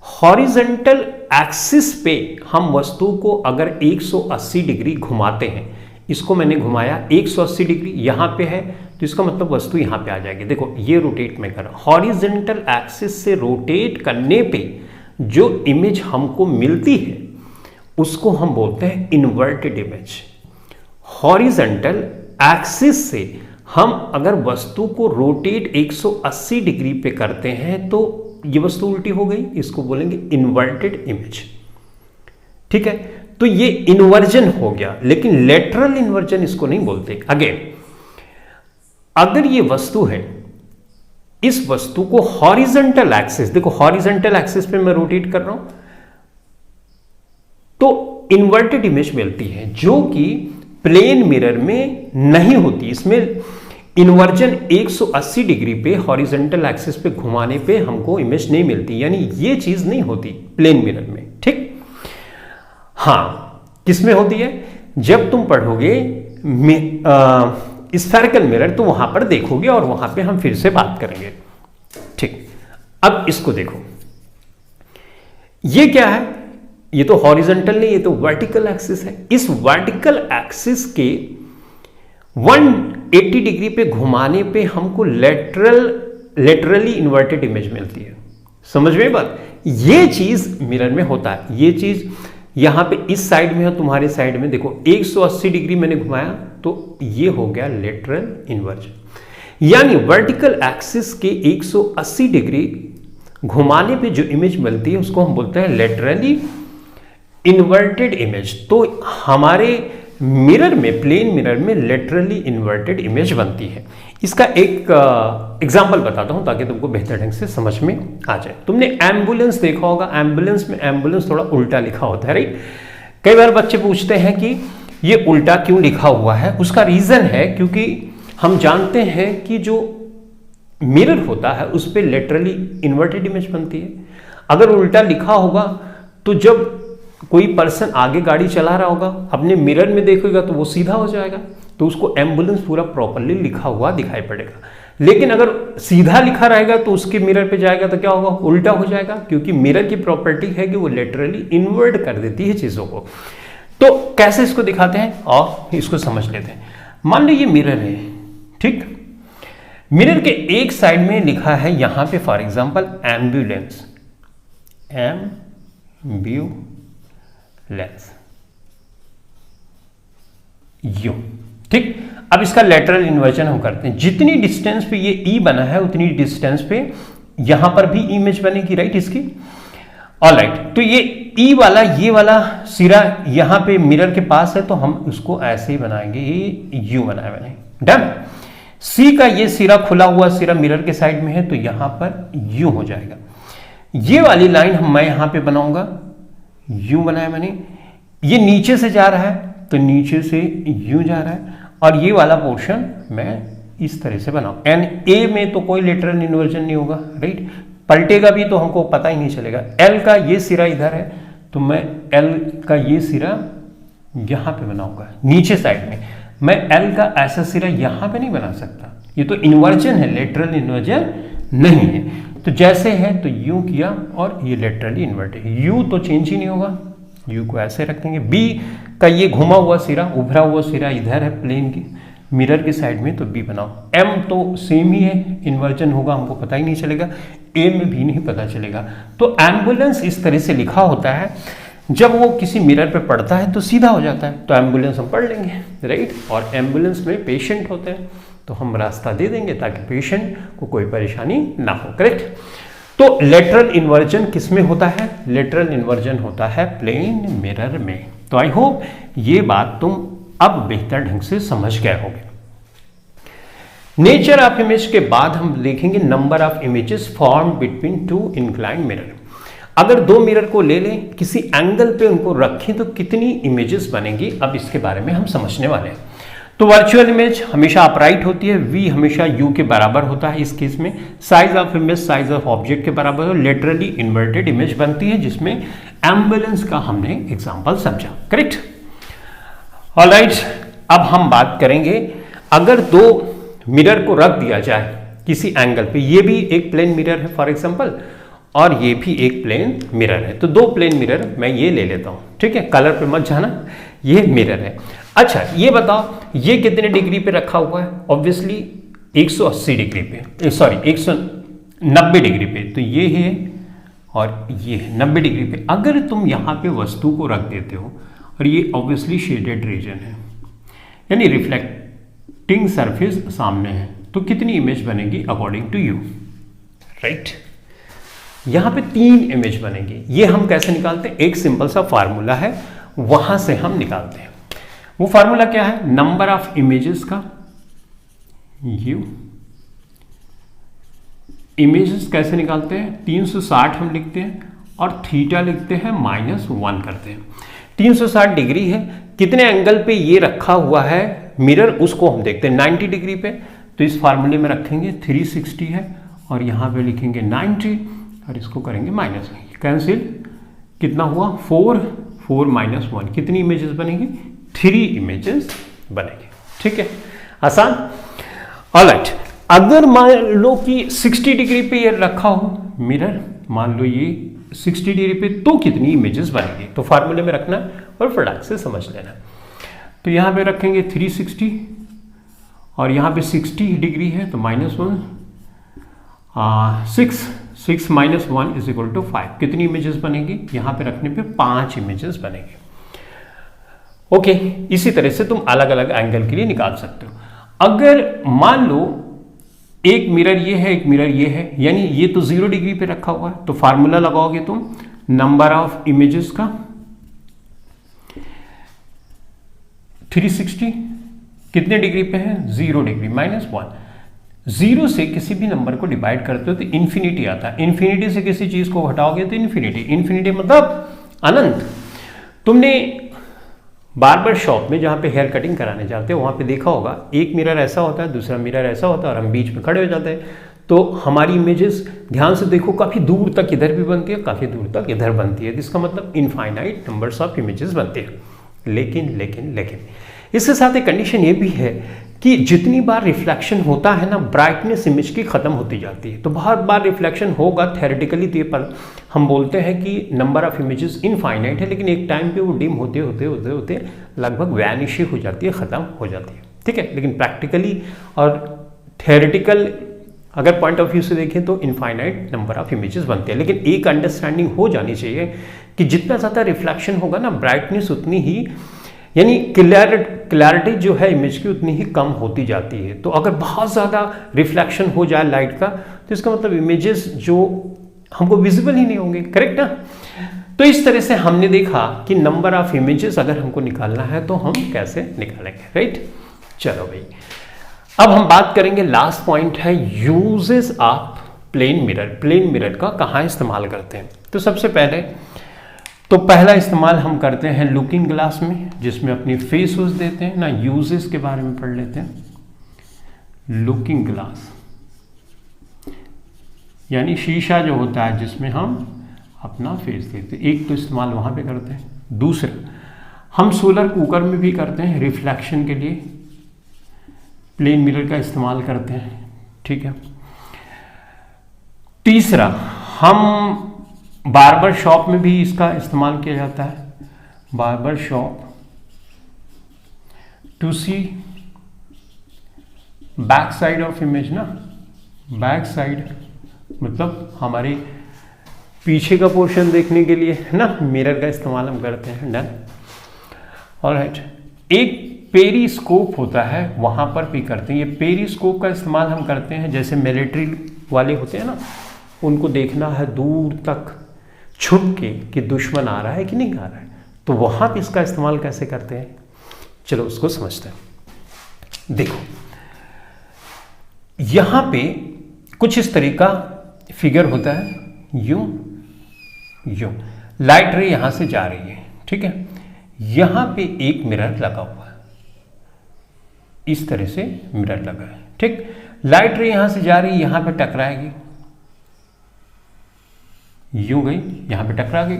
हॉरिजॉन्टल एक्सिस पे हम वस्तु को अगर 180 डिग्री घुमाते हैं, इसको मैंने घुमाया 180 डिग्री, यहां पे है तो इसका मतलब वस्तु यहां पे आ जाएगी। देखो ये रोटेट मैं कर रहा हूं, हॉरिजॉन्टल एक्सिस से रोटेट करने पे जो इमेज हमको मिलती है उसको हम बोलते हैं इन्वर्टेड इमेज। हॉरिजॉन्टल एक्सिस से हम अगर वस्तु को रोटेट 180 डिग्री पे करते हैं तो ये वस्तु उल्टी हो गई, इसको बोलेंगे इन्वर्टेड इमेज। ठीक है, तो ये इन्वर्जन हो गया, लेकिन लेटरल इन्वर्जन इसको नहीं बोलते। अगेन, अगर ये वस्तु है, इस वस्तु को हॉरिजॉन्टल एक्सिस, देखो हॉरिजॉन्टल एक्सिस पे मैं रोटेट कर रहा हूं तो इन्वर्टेड इमेज मिलती है, जो कि प्लेन मिरर में नहीं होती। इसमें इन्वर्जन 180 डिग्री पे हॉरिजॉन्टल एक्सिस पे घुमाने पे हमको इमेज नहीं मिलती, यानी ये चीज नहीं होती प्लेन मिरर में। ठीक, हाँ किसमें होती है, जब तुम पढ़ोगे स्फेरिकल मिरर तो वहां पर देखोगे और वहां पे हम फिर से बात करेंगे। ठीक, अब इसको देखो, ये क्या है, ये तो हॉरिजॉन्टल नहीं, ये तो वर्टिकल एक्सिस है। इस वर्टिकल एक्सिस के 180 डिग्री पे घुमाने पे हमको लेटरली इन्वर्टेड इमेज मिलती है। समझ में बात, ये चीज मिरर में होता है। ये चीज यहां पे इस साइड में है, तुम्हारे साइड में देखो 180 डिग्री मैंने घुमाया तो ये हो गया लेटरल इन्वर्जन। यानी वर्टिकल एक्सिस के 180 डिग्री घुमाने पे जो इमेज मिलती है उसको हम बोलते हैं लेटरली इन्वर्टेड इमेज। तो हमारे मिरर में, प्लेन मिरर में लेटरली इन्वर्टेड इमेज बनती है। इसका एक एग्जांपल बताता हूं ताकि तुमको बेहतर ढंग से समझ में आ जाए। तुमने एम्बुलेंस देखा होगा, एम्बुलेंस में एम्बुलेंस थोड़ा उल्टा लिखा होता है, राइट। कई बार बच्चे पूछते हैं कि ये उल्टा क्यों लिखा हुआ है। उसका रीजन है क्योंकि हम जानते हैं कि जो मिरर होता है उस पर लेटरली इन्वर्टेड इमेज बनती है। अगर उल्टा लिखा होगा तो जब कोई पर्सन आगे गाड़ी चला रहा होगा, अपने मिरर में देखेगा तो वो सीधा हो जाएगा, तो उसको एम्बुलेंस पूरा प्रॉपरली लिखा हुआ दिखाई पड़ेगा। लेकिन अगर सीधा लिखा रहेगा तो उसके मिरर पे जाएगा तो क्या होगा, उल्टा हो जाएगा, क्योंकि मिरर की प्रॉपर्टी है कि वो लेटरली इन्वर्ट कर देती है चीजों को। तो कैसे इसको दिखाते हैं और इसको समझ लेते हैं। मान लो ये मिरर है, ठीक। मिरर के एक साइड में लिखा है यहां पे for example ambulance, lens you, ठीक। अब इसका लेटरल इन्वर्जन हम करते हैं। जितनी डिस्टेंस पे ये ई बना है उतनी डिस्टेंस पे यहां पर भी इमेज बनेगी, राइट, इसकी। ऑलराइट, तो ये ई वाला, ये वाला सिरा यहां पे मिरर के पास है तो हम उसको ऐसे ही बनाएंगे, ये यू बनाए मैंने, डन। सी का ये सिरा, खुला हुआ सिरा मिरर के साइड में है तो यहां पर यू हो जाएगा। ये वाली लाइन मैं यहां पे बनाऊंगा, यू बनाया मैंने। ये नीचे से जा रहा है तो नीचे से यू जा रहा है, और ये वाला पोर्शन मैं इस तरह से बनाऊं। एन ए में तो कोई लेटरल इन्वर्जन नहीं होगा, राइट, पलटेगा भी तो हमको पता ही नहीं चलेगा। एल का ये सिरा इधर है तो मैं एल का ये सिरा यहां पे बनाऊंगा नीचे साइड में। मैं एल का ऐसा सिरा यहां पे नहीं बना सकता, ये तो इन्वर्जन है, लेटरल इन्वर्जन नहीं है। तो जैसे है तो यू किया और ये लेटरली इन्वर्ट है। यू तो चेंज ही नहीं होगा, यू को ऐसे रखेंगे। बी का ये घुमा हुआ सिरा, उभरा हुआ सिरा इधर है प्लेन की मिरर के साइड में, तो बी बनाओ। एम तो सेम ही है, इन्वर्जन होगा हमको पता ही नहीं चलेगा, ए में भी नहीं पता चलेगा। तो एम्बुलेंस इस तरह से लिखा होता है, जब वो किसी मिरर पे पड़ता है तो सीधा हो जाता है, तो एम्बुलेंस हम पढ़ लेंगे, राइट। और एम्बुलेंस में पेशेंट होते हैं, तो हम रास्ता दे देंगे ताकि पेशेंट को कोई परेशानी ना हो। करेक्ट। तो लेटरल इन्वर्जन किस में होता है? लेटरल इन्वर्जन होता है प्लेन मिरर में। तो आई होप ये बात तुम अब बेहतर ढंग से समझ गए होगे। नेचर ऑफ इमेज के बाद हम देखेंगे number of images form between two inclined mirror. अगर दो मिरर को ले लें, किसी एंगल पे उनको रखें तो कितनी इमेजेस बनेंगी, अब इसके बारे में हम समझने वाले हैं। तो वर्चुअल इमेज हमेशा अपराइट होती है, v हमेशा u के बराबर होता है। इस केस में size of image size of object के बराबर हो। लेटरली इन्वर्टेड इमेज बनती है जिसमें एम्बुलेंस का हमने एग्जांपल समझा। करेक्ट। ऑलराइट, अब हम बात करेंगे अगर दो मिरर को रख दिया जाए किसी एंगल पे, ये भी एक प्लेन मिरर है फॉर एग्जांपल और ये भी एक प्लेन मिरर है, तो दो प्लेन मिरर मैं ये ले लेता हूं, ठीक है, कलर पे मत जाना, ये मिरर है। अच्छा ये बताओ ये कितने डिग्री पे रखा हुआ है? ऑब्वियसली 180 डिग्री पे, सॉरी 190 डिग्री पे, तो ये है और ये है 90 डिग्री पे। अगर तुम यहाँ पे वस्तु को रख देते हो और ये ऑब्वियसली शेडेड रीजन है यानी रिफ्लेक्टिंग सरफेस सामने है, तो कितनी इमेज बनेगी अकॉर्डिंग टू यू? राइट, यहां पे 3 इमेज बनेगी। ये हम कैसे निकालते हैं? एक सिंपल सा फार्मूला है, वहां से हम निकालते हैं। वो फार्मूला क्या है? नंबर ऑफ इमेजेस का यू, इमेजेस कैसे निकालते हैं? 360 हम लिखते हैं और थीटा लिखते हैं -1 करते हैं। 360 डिग्री है, कितने एंगल पे ये रखा हुआ है मिरर उसको हम देखते हैं। 90 डिग्री पे, तो इस फार्मूले में रखेंगे 360 है और यहां पे लिखेंगे 90 और इसको करेंगे माइनस, कैंसिल, कितना हुआ 4 -1, कितनी इमेजेस बनेगी? 3 इमेजेस बनेगी। ठीक है, आसान। ऑलराइट, अगर मान लो कि 60 डिग्री पे ये रखा हो मिरर, मान लो ये 60 डिग्री पे, तो कितनी इमेजेस बनेगी? तो फार्मूले में रखना और फटाक से समझ लेना। तो यहां पे रखेंगे 360 और यहां पे 60 डिग्री है तो -1, 6 -1 इज इक्वल टू 5, कितनी इमेजेस बनेगी? यहां पे रखने पे 5 इमेजेस बनेगी। ओके, इसी तरह से तुम अलग अलग एंगल के लिए निकाल सकते हो। अगर मान लो एक मिरर ये है, एक मिरर ये है, यानी ये तो 0 डिग्री पे रखा हुआ है, तो फार्मूला लगाओगे तुम नंबर ऑफ इमेजेस का 360 कितने डिग्री पे है? 0 डिग्री, -1। 0 से किसी भी नंबर को डिवाइड करते हो तो इन्फिनिटी आता है, इन्फिनिटी से किसी चीज को हटाओगे तो इन्फिनिटी, इन्फिनिटी मतलब अनंत। तुमने बार्बर शॉप में जहाँ पे हेयर कटिंग कराने जाते हो वहाँ पे देखा होगा, एक मिरर ऐसा होता है, दूसरा मिरर ऐसा होता है और हम बीच में खड़े हो जाते हैं, तो हमारी इमेजेस ध्यान से देखो काफ़ी दूर तक इधर भी बनती है, काफ़ी दूर तक इधर बनती है, जिसका मतलब इनफाइनाइट नंबर्स ऑफ इमेजेस बनते हैं। लेकिन इसके साथ एक कंडीशन ये भी है कि जितनी बार रिफ्लेक्शन होता है ना, ब्राइटनेस इमेज की खत्म होती जाती है। तो बहुत बार रिफ्लेक्शन होगा थ्योरेटिकली, तो ये पर हम बोलते हैं कि नंबर ऑफ इमेजेस इनफाइनाइट है, लेकिन एक टाइम पे वो डिम होते होते लगभग वैनिश हो जाती है, खत्म हो जाती है। ठीक है, लेकिन प्रैक्टिकली और थ्योरेटिकल अगर पॉइंट ऑफ व्यू से देखें तो इनफाइनाइट नंबर ऑफ इमेजेस बनते हैं। लेकिन एक अंडरस्टैंडिंग हो जानी चाहिए कि जितना ज़्यादा रिफ्लेक्शन होगा ना, ब्राइटनेस उतनी ही, यानी क्लैरिटी जो है इमेज की उतनी ही कम होती जाती है। तो अगर बहुत ज़्यादा रिफ्लेक्शन हो जाए लाइट का, तो इसका मतलब इमेजेस जो हमको विजिबल ही नहीं होंगे। करेक्ट ना? तो इस तरह से हमने देखा कि नंबर ऑफ इमेजेस अगर हमको निकालना है तो हम कैसे निकालेंगे। राइट, चलो भाई, अब हम बात करेंगे, लास्ट पॉइंट है uses of plane mirror. Plane mirror का कहाँ इस्तेमाल करते हैं? तो सबसे पहले तो पहला इस्तेमाल हम करते हैं लुकिंग ग्लास में, जिसमें अपनी फेस यूज देते हैं ना। यूजेस के बारे में पढ़ लेते हैं। लुकिंग ग्लास यानी शीशा जो होता है जिसमें हम अपना फेस देते हैं, एक तो इस्तेमाल वहां पे करते हैं। दूसरा हम सोलर कुकर में भी करते हैं, रिफ्लेक्शन के लिए प्लेन मिरर का इस्तेमाल करते हैं। ठीक है, तीसरा हम बार्बर शॉप में भी इसका इस्तेमाल किया जाता है। Barber shop to see back side of image ना, बैक साइड मतलब हमारे पीछे का पोर्शन देखने के लिए ना, मिरर का इस्तेमाल हम करते हैं। डन। ऑलराइट, एक पेरिस्कोप होता है वहां पर भी करते हैं। ये पेरिस्कोप का इस्तेमाल हम करते हैं जैसे मिलिट्री वाले होते हैं ना, उनको देखना है दूर तक छुप के कि दुश्मन आ रहा है कि नहीं आ रहा है, तो वहां पे इसका इस्तेमाल कैसे करते हैं, चलो उसको समझते हैं। देखो यहां पे कुछ इस तरह का फिगर होता है, यूं यूं लाइट रे यहां से जा रही है, ठीक है, यहां पे एक मिरर लगा हुआ है, इस तरह से मिरर लगा है, ठीक। लाइट रे यहां से जा रही है, यहां पे टकराएगी, यूं गई, यहां पे टकरा गई।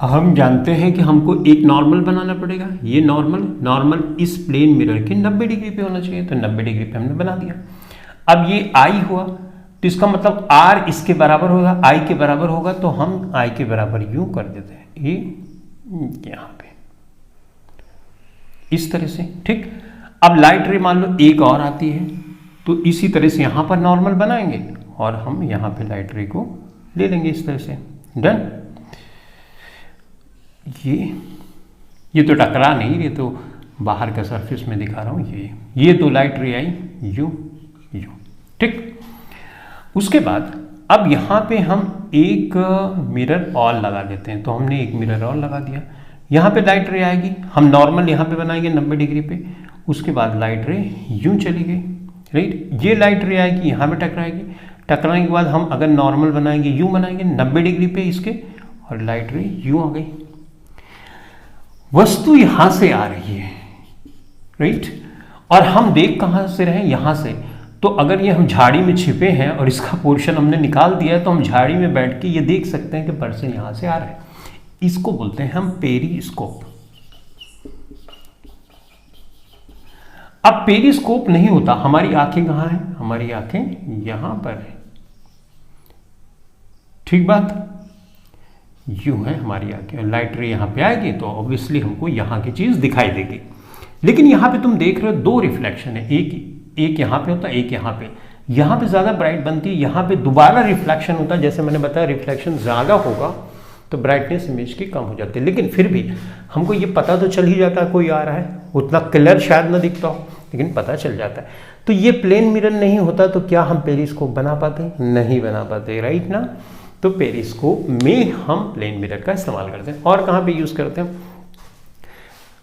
हम जानते हैं कि हमको एक नॉर्मल बनाना पड़ेगा, ये नॉर्मल इस प्लेन मिरर के 90 डिग्री पे होना चाहिए, तो 90 डिग्री पे हमने बना दिया। अब ये आई हुआ, तो इसका मतलब आर इसके बराबर होगा, आई के बराबर होगा, तो हम आई के बराबर यूं कर देते हैं, ये यहां पे इस तरह से, ठीक। अब लाइट रे मान लो एक और आती है, तो इसी तरह से यहां पर नॉर्मल बनाएंगे और हम यहां पे लाइट रे को ले लेंगे इस तरह से, डन। ये तो टकरा नहीं, ये तो बाहर का सरफेस में दिखा रहा हूं, ये तो लाइट रे आई यू, ठीक। उसके बाद अब यहां पे हम एक मिरर और लगा देते हैं, तो हमने एक मिरर और लगा दिया, यहां पे लाइट रे आएगी, हम नॉर्मल यहां पे बनाएंगे 90 डिग्री पे, उसके बाद लाइट रे यूं चली गई, राइट। ये लाइट रे आएगी, यहां पे टकराएगी, टकराने के बाद हम अगर नॉर्मल बनाएंगे, यूं बनाएंगे 90 डिग्री पे इसके, और लाइट रे यूं आ गई। वस्तु यहां से आ रही है, राइट, और हम देख कहां से रहे, यहां से, तो अगर ये हम झाड़ी में छिपे हैं और इसका पोर्शन हमने निकाल दिया है, तो हम झाड़ी में बैठ के ये देख सकते हैं कि पर्सन यहां से आ रहा है, इसको बोलते हैं हम पेरिस्कोप। अब पेरिस्कोप नहीं होता, हमारी आंखें कहां हैं, हमारी आंखें यहां पर है, ठीक बात, यूं है हमारी आंखें, लाइट रे यहां पे आएगी तो ऑब्वियसली हमको यहां की चीज दिखाई देगी। लेकिन यहां पे तुम देख रहे हो दो रिफ्लेक्शन है, एक यहां पे होता है, एक यहां पे ज्यादा ब्राइट बनती है, यहां पे दोबारा रिफ्लेक्शन होता है, जैसे मैंने बताया रिफ्लेक्शन ज्यादा होगा तो ब्राइटनेस इमेज की कम हो जाती है, लेकिन फिर भी हमको ये पता तो चल ही जाता है कोई आ रहा है, उतना क्लियर शायद ना दिखता हो लेकिन पता चल जाता है। तो ये प्लेन मिरर नहीं होता तो क्या हम पेरिस्कोप बना पाते, नहीं बना पाते, राइट ना। तो पेरिस्कोप में हम प्लेन मिरर का इस्तेमाल करते हैं। और कहाँ पे यूज करते हैं,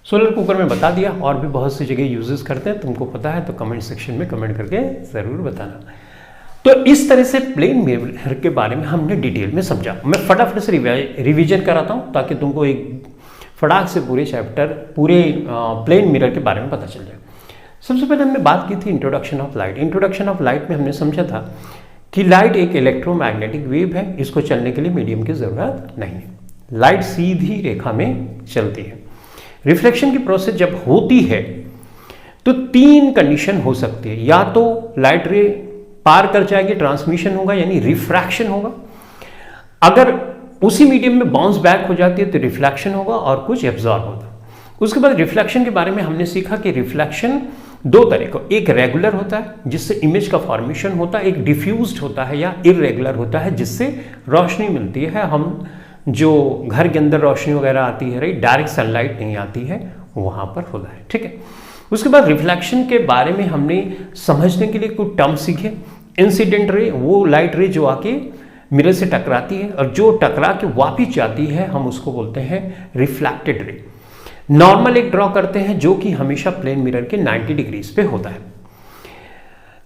सोलर कुकर में बता दिया, और भी बहुत सी जगह यूजेस करते हैं, तुमको पता है तो कमेंट सेक्शन में कमेंट करके जरूर बताना। तो इस तरह से प्लेन मिरर के बारे में हमने डिटेल में समझा। मैं फटाफट से रिवीजन कराता हूं ताकि तुमको एक फटाक से पूरे चैप्टर, पूरे प्लेन मिरर के बारे में पता चल जाए। सबसे पहले हमने बात की थी introduction of light. Introduction of light में हमने समझा था कि लाइट एक इलेक्ट्रोमैग्नेटिक वेव है, इसको चलने के लिए मीडियम की जरूरत नहीं है, लाइट सीधी रेखा में चलती है। रिफ्लेक्शन की प्रोसेस जब होती है तो तीन कंडीशन हो सकती है, या तो लाइट रे पार कर जाएगी, ट्रांसमिशन होगा यानी रिफ्रैक्शन होगा, अगर उसी मीडियम में बाउंस बैक हो जाती है तो रिफ्लेक्शन होगा और कुछ एब्जॉर्ब होगा। उसके बाद रिफ्लेक्शन के बारे में हमने सीखा कि रिफ्लेक्शन दो तरह का, एक रेगुलर होता है जिससे इमेज का फॉर्मेशन होता है, एक डिफ्यूज्ड होता है या इररेगुलर होता है जिससे रोशनी मिलती है, हम जो घर के अंदर रोशनी वगैरह आती है, राइट, डायरेक्ट सनलाइट नहीं आती है, वहां पर होता है, ठीक है। उसके बाद रिफ्लेक्शन के बारे में हमने समझने के लिए कुछ टर्म सीखे। इंसिडेंट रे, वो लाइट रे जो आके मिरर से टकराती है और जो टकरा के वापिस जाती है, हम उसको बोलते हैं रिफ्लेक्टेड रे। नॉर्मल एक ड्रॉ करते हैं जो कि हमेशा प्लेन मिरर के 90 डिग्रीज पे होता है।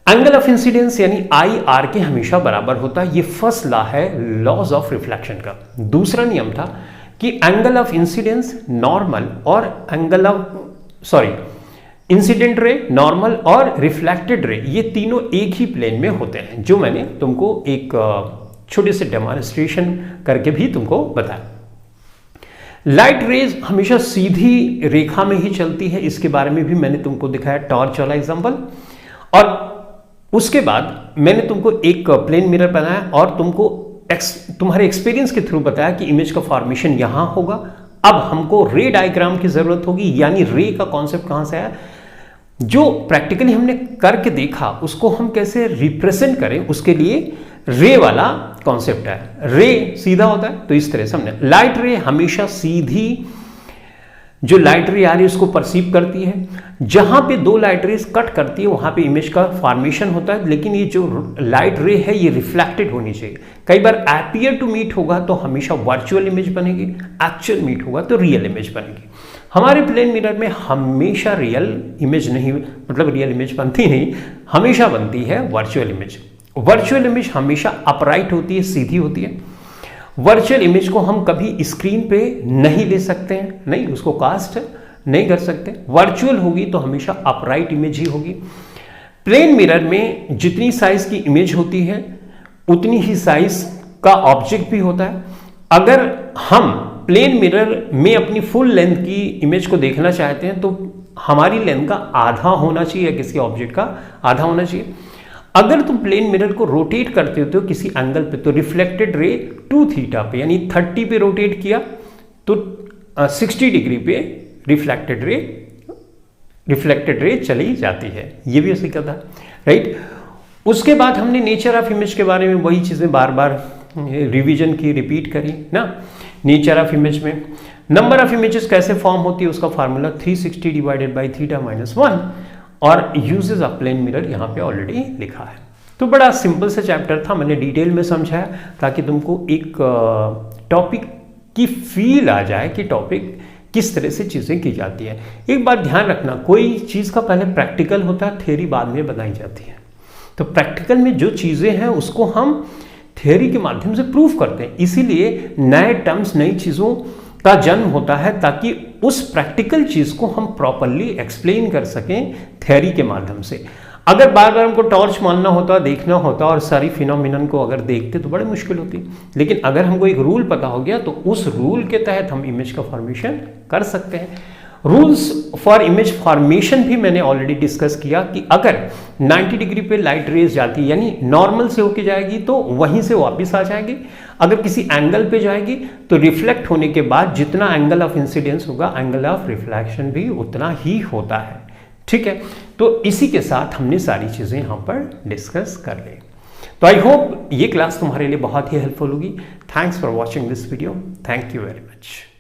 एंगल ऑफ इंसिडेंस यानी आई आर के हमेशा बराबर होता है, ये फर्स्ट लॉ है लॉज ऑफ रिफ्लेक्शन का। दूसरा नियम था कि एंगल ऑफ इंसिडेंस नॉर्मल और इंसिडेंट रे, नॉर्मल और रिफ्लेक्टेड रे, ये तीनों एक ही प्लेन में होते हैं, जो मैंने तुमको एक छोटे से डेमोन्स्ट्रेशन करके भी तुमको बताया। लाइट रेज हमेशा सीधी रेखा में ही चलती है, इसके बारे में भी मैंने तुमको दिखाया टॉर्च वाला एग्जांपल। और उसके बाद मैंने तुमको एक प्लेन मिरर बनाया और तुमको तुम्हारे एक्सपीरियंस के थ्रू बताया कि इमेज का फॉर्मेशन यहां होगा। अब हमको रे डायग्राम की जरूरत होगी, यानी रे का कॉन्सेप्ट कहां से आया, जो प्रैक्टिकली हमने करके देखा उसको हम कैसे रिप्रेजेंट करें, उसके लिए रे वाला कॉन्सेप्ट है। रे सीधा होता है, तो इस तरह से हमने लाइट रे हमेशा सीधी, जो लाइट रे आ रही है उसको परसीव करती है, जहां पे दो लाइट रेज कट करती है वहां पे इमेज का फॉर्मेशन होता है, लेकिन ये जो लाइट रे है ये रिफ्लेक्टेड होनी चाहिए। कई बार अपीयर टू मीट होगा तो हमेशा वर्चुअल इमेज बनेगी, एक्चुअल मीट होगा तो रियल इमेज बनेगी। हमारे प्लेन मिरर में हमेशा रियल इमेज नहीं, मतलब रियल इमेज बनती नहीं, हमेशा बनती है वर्चुअल इमेज। वर्चुअल इमेज हमेशा अपराइट होती है, सीधी होती है। वर्चुअल इमेज को हम कभी स्क्रीन पे नहीं ले सकते हैं, नहीं उसको कास्ट नहीं कर सकते। वर्चुअल होगी तो हमेशा अपराइट इमेज ही होगी। प्लेन मिरर में जितनी साइज की इमेज होती है उतनी ही साइज का ऑब्जेक्ट भी होता है। अगर हम प्लेन मिरर में अपनी फुल लेंथ की इमेज को देखना चाहते हैं तो हमारी लेंथ का आधा होना चाहिए, किसी ऑब्जेक्ट का आधा होना चाहिए। अगर तुम प्लेन मिरर को रोटेट करते होते हो किसी एंगल पे तो रिफ्लेक्टेड रे 2 थीटा पे यानी 30 पे रोटेट किया तो 60 डिग्री पे रिफ्लेक्टेड रे चली जाती है। ये भी उसी का था, राइट। उसके बाद हमने नेचर ऑफ इमेज के बारे में वही चीजें बार बार रिवीजन की, रिपीट करी ना। नेचर ऑफ इमेज में नंबर ऑफ इमेजेस कैसे फॉर्म होती है उसका formula 360 divided by theta minus 1 और यूजेस ऑफ प्लेन मिरर यहाँ पे ऑलरेडी लिखा है। तो बड़ा सिंपल सा चैप्टर था, मैंने डिटेल में समझाया ताकि तुमको एक टॉपिक की फील आ जाए कि टॉपिक किस तरह से चीज़ें की जाती है। एक बात ध्यान रखना, कोई चीज़ का पहले प्रैक्टिकल होता है, थ्योरी बाद में बनाई जाती है। तो प्रैक्टिकल में जो चीज़ें हैं उसको हम थ्योरी के माध्यम से प्रूव करते हैं, इसीलिए नए टर्म्स, नई चीज़ों का जन्म होता है ताकि उस प्रैक्टिकल चीज़ को हम प्रॉपरली एक्सप्लेन कर सकें थ्योरी के माध्यम से। अगर बार बार हमको टॉर्च मारना होता, देखना होता और सारी फिनोमिनन को अगर देखते तो बड़ी मुश्किल होती। लेकिन अगर हमको एक रूल पता हो गया तो उस रूल के तहत हम इमेज का फॉर्मेशन कर सकते हैं। रूल्स फॉर इमेज फॉर्मेशन भी मैंने ऑलरेडी डिस्कस किया कि अगर 90 डिग्री पे लाइट रेज जाती है यानी नॉर्मल से होके जाएगी तो वहीं से वापस आ जाएगी। अगर किसी एंगल पे जाएगी तो रिफ्लेक्ट होने के बाद जितना एंगल ऑफ इंसिडेंस होगा एंगल ऑफ रिफ्लेक्शन भी उतना ही होता है, ठीक है। तो इसी के साथ हमने सारी चीज़ें यहाँ पर डिस्कस कर ली। तो आई होप ये क्लास तुम्हारे लिए बहुत ही हेल्पफुल होगी। Thanks for watching this video. Thank you very much.